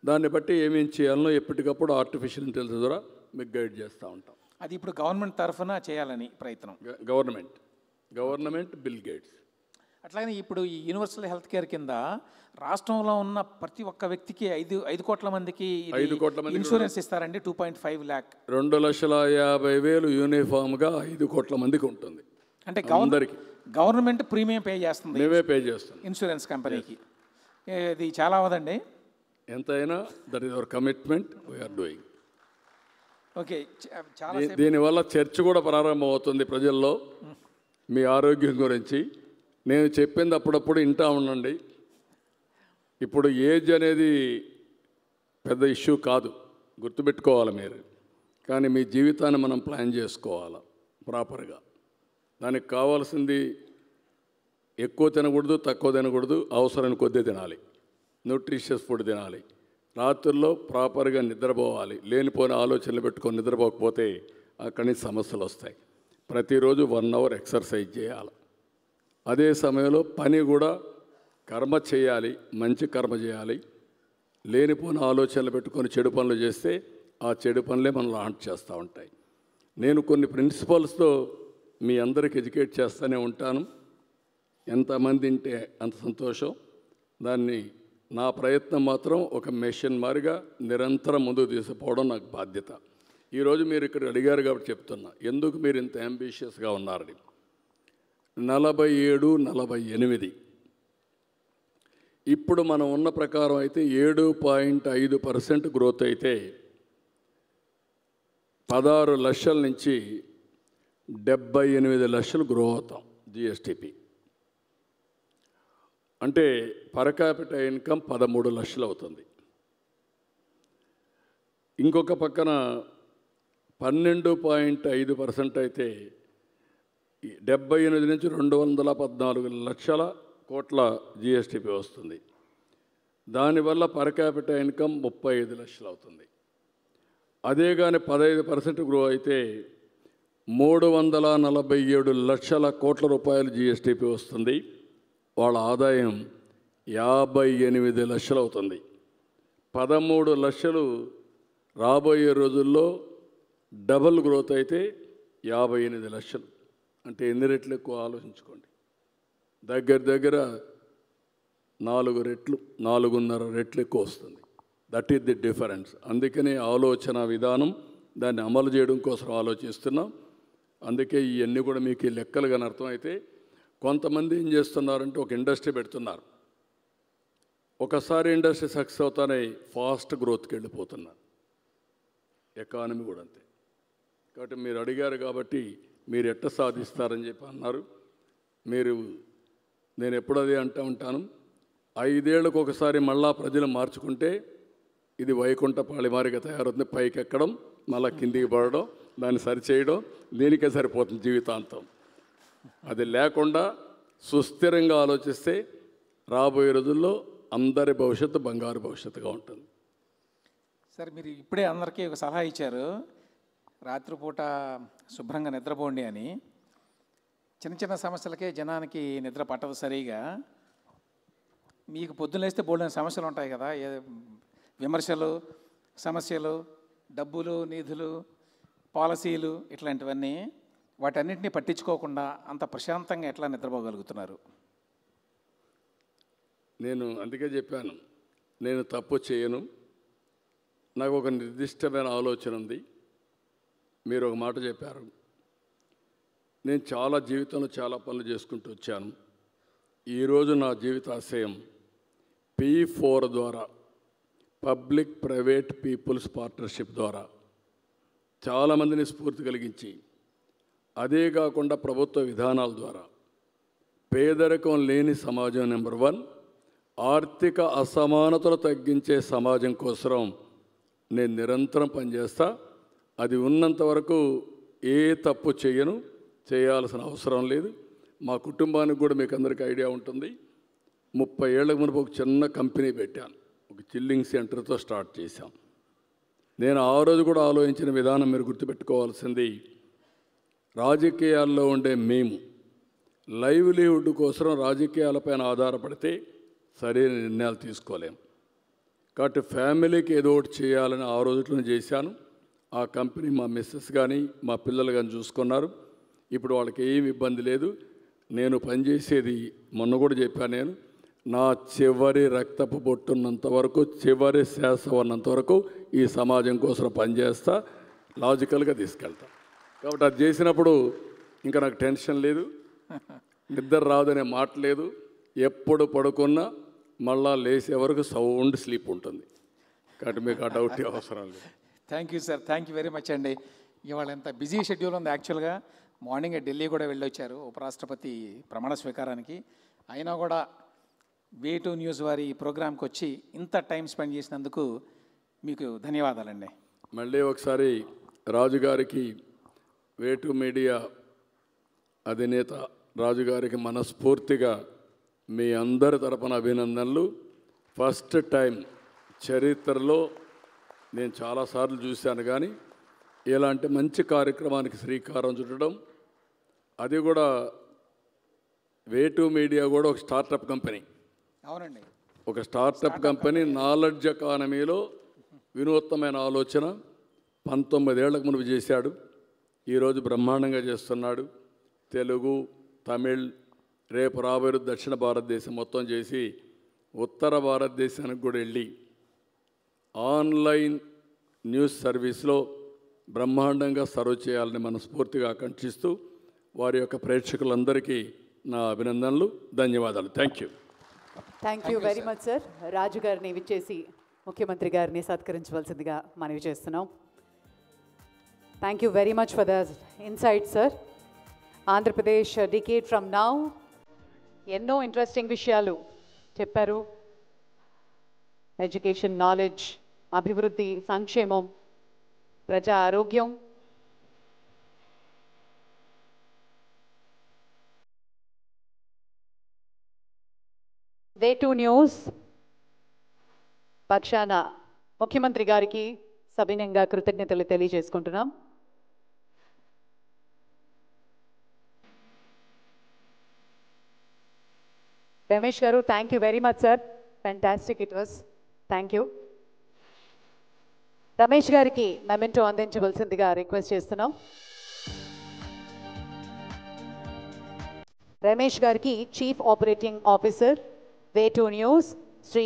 దాన్ని బట్టి ఏమేం చేయాలనో ఎప్పటికప్పుడు ఆర్టిఫిషియల్ ఇంటెలిజెన్స్ ద్వారా మీకు గైడ్ చేస్తూ ఉంటాం. అది ఇప్పుడు గవర్నమెంట్ తరఫున చేయాలని ప్రయత్నం. Government bill gates. అట్లాగే ఇప్పుడు ఈ యూనివర్సల్ హెల్త్ కేర్ కింద రాష్ట్రంలో ఉన్న ప్రతి ఒక్క వ్యక్తికి 5 కోట్ల మందికి ఇన్సూరెన్స్ ఇస్తారండి. 2.5 lakh 2,50,000 యూనిఫామ్గా 5 కోట్ల మందికి ఉంటుంది. అంటే గవర్నమెంట్ ప్రీమియం పే చేస్తుంది, మేమే పే చేస్తాం ఇన్సూరెన్స్ కంపెనీకి. ఇది చాలా అవదండి. ఎంతైనా that is our commitment, we are doing. Okay, చాలా దీనివల్ల చర్చ కూడా ప్రారంభం అవుతుంది ప్రజల్లో మీ ఆరోగ్యం గురించి. నేను చెప్పింది అప్పుడప్పుడు వింటా ఉండండి. ఇప్పుడు ఏజ్ అనేది పెద్ద ఇష్యూ కాదు, గుర్తుపెట్టుకోవాలి మీరు. కానీ మీ జీవితాన్ని మనం ప్లాన్ చేసుకోవాలి ప్రాపర్గా. దానికి కావాల్సింది ఎక్కువ తినకూడదు, తక్కువ తినకూడదు, అవసరాన్ని కొద్ది తినాలి, న్యూట్రిషియస్ ఫుడ్ తినాలి, రాత్రుల్లో ప్రాపర్గా నిద్రపోవాలి. లేనిపోయిన ఆలోచనలు పెట్టుకొని నిద్రపోకపోతే అక్కడి నుంచి సమస్యలు వస్తాయి. ప్రతిరోజు 1 hour ఎక్సర్సైజ్ చేయాలి. అదే సమయంలో పని కూడా కర్మ చేయాలి, మంచి కర్మ చేయాలి. లేనిపోయిన ఆలోచనలు పెట్టుకొని చెడు పనులు చేస్తే ఆ చెడు పనులే మనల్ని హాంట్ చేస్తూ ఉంటాయి. నేను కొన్ని ప్రిన్సిపల్స్తో మీ అందరికి ఎడ్యుకేట్ చేస్తూనే ఉంటాను. ఎంతమంది ఉంటే అంత సంతోషం. దాన్ని నా ప్రయత్నం మాత్రం ఒక మెషిన్ మారిగా నిరంతరం ముందుకు తీసుకుపోవడం నాకు బాధ్యత. ఈరోజు మీరు ఇక్కడ అడిగారు కాబట్టి చెప్తున్నా, ఎందుకు మీరు ఇంత అంబిషియస్గా ఉన్నారని. 47, 48 ఇప్పుడు మనం ఉన్న ప్రకారం అయితే 7.5% గ్రోత్ అయితే 16 లక్షల నుంచి 78 లక్షలు గ్రో అవుతాం జిఎస్టిపి. అంటే పర్ క్యాపిటల్ ఇన్కమ్ 13 లక్షలు అవుతుంది. ఇంకొక పక్కన 12.5% అయితే 78 నుంచి 214 లక్షల కోట్ల జిఎస్టిపి వస్తుంది. దానివల్ల పర్ క్యాపిటల్ ఇన్కమ్ 35 లక్షలు అవుతుంది. అదే కానీ 15% గ్రో అయితే 347 లక్షల కోట్ల రూపాయలు జిఎస్టిపి వస్తుంది. వాళ్ళ ఆదాయం 58 లక్షలు అవుతుంది. 13 లక్షలు రాబోయే రోజుల్లో డబుల్ గ్రోత్ అయితే 58 లక్షలు. అంటే ఎన్ని రెట్లు ఎక్కువ ఆలోచించుకోండి. దగ్గర 4 రెట్లు 4.5 రెట్లు ఎక్కువ వస్తుంది. That is the difference. అందుకనే ఆలోచన విధానం దాన్ని అమలు చేయడం కోసం ఆలోచిస్తున్నాం. అందుకే ఇవన్నీ కూడా మీకు ఈ లెక్కలు కానీ అర్థమైతే, కొంతమంది ఏం చేస్తున్నారంటే ఒక ఇండస్ట్రీ పెడుతున్నారు. ఒకసారి ఇండస్ట్రీ సక్సెస్ అవుతానే ఫాస్ట్ గ్రోత్కి వెళ్ళిపోతున్నారు. ఎకానమీ కూడా అంతే. కాబట్టి మీరు అడిగారు కాబట్టి మీరు ఎట్ట సాధిస్తారని చెప్పి అన్నారు. నేను ఎప్పుడు అదే అంటూ ఉంటాను, 5 ఏళ్లకు ఒకసారి మళ్ళా ప్రజలు మార్చుకుంటే ఇది వైకుంఠపాళి మారిగా తయారవుతుంది. పైకి ఎక్కడం, మళ్ళీ కిందికి పడడం, దాన్ని సరిచేయడం, దీనికే సరిపోతుంది జీవితాంతం. అది లేకుండా సుస్థిరంగా ఆలోచిస్తే రాబోయే రోజుల్లో అందరి భవిష్యత్తు బంగారు భవిష్యత్తుగా ఉంటుంది. సార్, మీరు ఇప్పుడే అందరికీ ఒక సలహా ఇచ్చారు, రాత్రిపూట శుభ్రంగా నిద్రపోండి అని. చిన్న చిన్న సమస్యలకే జనానికి నిద్ర పట్టదు సరిగా. మీకు పొద్దున్న లేస్తే బోల్డెన్ సమస్యలు ఉంటాయి కదా, విమర్శలు, సమస్యలు, డబ్బులు, నిధులు, పాలసీలు, ఇట్లాంటివన్నీ. వాటన్నిటినీ పట్టించుకోకుండా అంత ప్రశాంతంగా ఎట్లా నిద్రపోగలుగుతున్నారు? నేను అందుకే చెప్పాను, నేను తప్పు చేయను. నాకు ఒక నిర్దిష్టమైన ఆలోచన ఉంది. మీరు ఒక మాట చెప్పారు. నేను జీవితంలో చాలా పనులు చేసుకుంటూ వచ్చాను. ఈరోజు నా జీవితాశయం P4 ద్వారా, పబ్లిక్ ప్రైవేట్ పీపుల్స్ పార్ట్నర్షిప్ ద్వారా చాలామందిని స్ఫూర్తి కలిగించి, అదే కాకుండా ప్రభుత్వ విధానాల ద్వారా పేదరికం లేని సమాజం నెంబర్ 1, ఆర్థిక అసమానతలు తగ్గించే సమాజం కోసం నేను నిరంతరం పనిచేస్తా. అది ఉన్నంత వరకు ఏ తప్పు చేయను, చేయాల్సిన అవసరం లేదు. మా కుటుంబానికి కూడా మీకు అందరికీ ఐడియా ఉంటుంది. 30 ఏళ్ల మునుపు ఒక చిన్న కంపెనీ పెట్టాను, ఒక చిల్లింగ్ సెంటర్తో స్టార్ట్ చేశాం. నేను ఆ రోజు కూడా ఆలోచించిన విధానం మీరు గుర్తుపెట్టుకోవాల్సింది, రాజకీయాల్లో ఉండే మేము లైవ్లీహుడ్ కోసం రాజకీయాలపైన ఆధారపడితే సరైన నిర్ణయాలు తీసుకోలేం. కాబట్టి ఫ్యామిలీకి ఏదో ఒకటి చేయాలని ఆ రోజులను చేశాను. ఆ కంపెనీ మా మిస్సెస్ కానీ మా పిల్లలు కానీ చూసుకున్నారు. ఇప్పుడు వాళ్ళకి ఏమి ఇబ్బంది లేదు. నేను పనిచేసేది మొన్న కూడా చెప్పాను, నేను నా చివరి రక్తపు బొట్టున్నంత వరకు, చివరి శ్వాస ఉన్నంత వరకు ఈ సమాజం కోసం పనిచేస్తా, లాజికల్గా తీసుకెళ్తా. కాబట్టి అది చేసినప్పుడు ఇంకా నాకు టెన్షన్ లేదు, నిద్ర రాదనే మాట లేదు. ఎప్పుడు పడుకున్నా మళ్ళా లేసే వరకు సౌండ్ స్లీప్ ఉంటుంది. కాబట్టి మీకు ఆ డౌట్ అవసరం లేదు. Thank you sir, thank you very much అండి. ఇవాళ ఎంత బిజీ షెడ్యూల్ ఉంది. యాక్చువల్గా మార్నింగ్ ఢిల్లీ కూడా వెళ్ళొచ్చారు ఉపరాష్ట్రపతి ప్రమాణ స్వీకారానికి. అయినా కూడా వే2 న్యూస్ వారి ఈ ప్రోగ్రాంకి వచ్చి ఇంత టైం స్పెండ్ చేసినందుకు మీకు ధన్యవాదాలండి. మళ్ళీ ఒకసారి రాజుగారికి, వే2 మీడియా అధినేత రాజుగారికి మనస్ఫూర్తిగా మీ అందరి తరపున అభినందనలు. ఫస్ట్ టైం చరిత్రలో నేను చాలాసార్లు చూశాను, కానీ ఇలాంటి మంచి కార్యక్రమానికి శ్రీకారం చుట్టడం, అది కూడా వే2 మీడియా కూడా ఒక స్టార్టప్ కంపెనీ. అవునండి, ఒక స్టార్టప్ కంపెనీ. నాలెడ్జ్ ఎకానమీలో వినూత్నమైన ఆలోచన 19 ఏళ్లకు మునుపు చేశాడు. ఈరోజు బ్రహ్మాండంగా చేస్తున్నాడు. తెలుగు, తమిళ్, రేపు రాబోయే దక్షిణ భారతదేశం మొత్తం చేసి ఉత్తర భారతదేశానికి కూడా వెళ్ళి ఆన్లైన్ న్యూస్ సర్వీస్లో బ్రహ్మాండంగా సర్వ్ చేయాలని మనస్ఫూర్తిగా ఆకాంక్షిస్తూ వారి యొక్క ప్రేక్షకులందరికీ నా అభినందనలు, ధన్యవాదాలు. Thank you. Thank you very much sir. Raju గారిని విచ్చేసి ముఖ్యమంత్రి గారిని సత్కరించవలసిందిగా మనవి చేస్తున్నాం. Thank you very much for the insight sir. Andhra Pradesh decade from now ఎన్నో ఇంట్రెస్టింగ్ విషయాలు చెప్పారు. ఎడ్యుకేషన్, నాలెడ్జ్, అభివృద్ధి, సంక్షేమం, ప్రజా ఆరోగ్యం, Way 2 న్యూస్ పక్షాన ముఖ్యమంత్రి గారికి సవినయంగా కృతజ్ఞతలు తెలియజేసుకుంటున్నాం. Ramesh garu, thank you very much sir. Fantastic it was. Thank you. Ramesh గారికి మెమెంటో అందించవలసిందిగా రిక్వెస్ట్ చేస్తున్నాం. రమేష్ గారికి chief operating officer Way 2 news Shri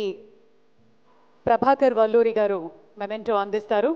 Prabhakar Valluri garu memento అందిస్తారు.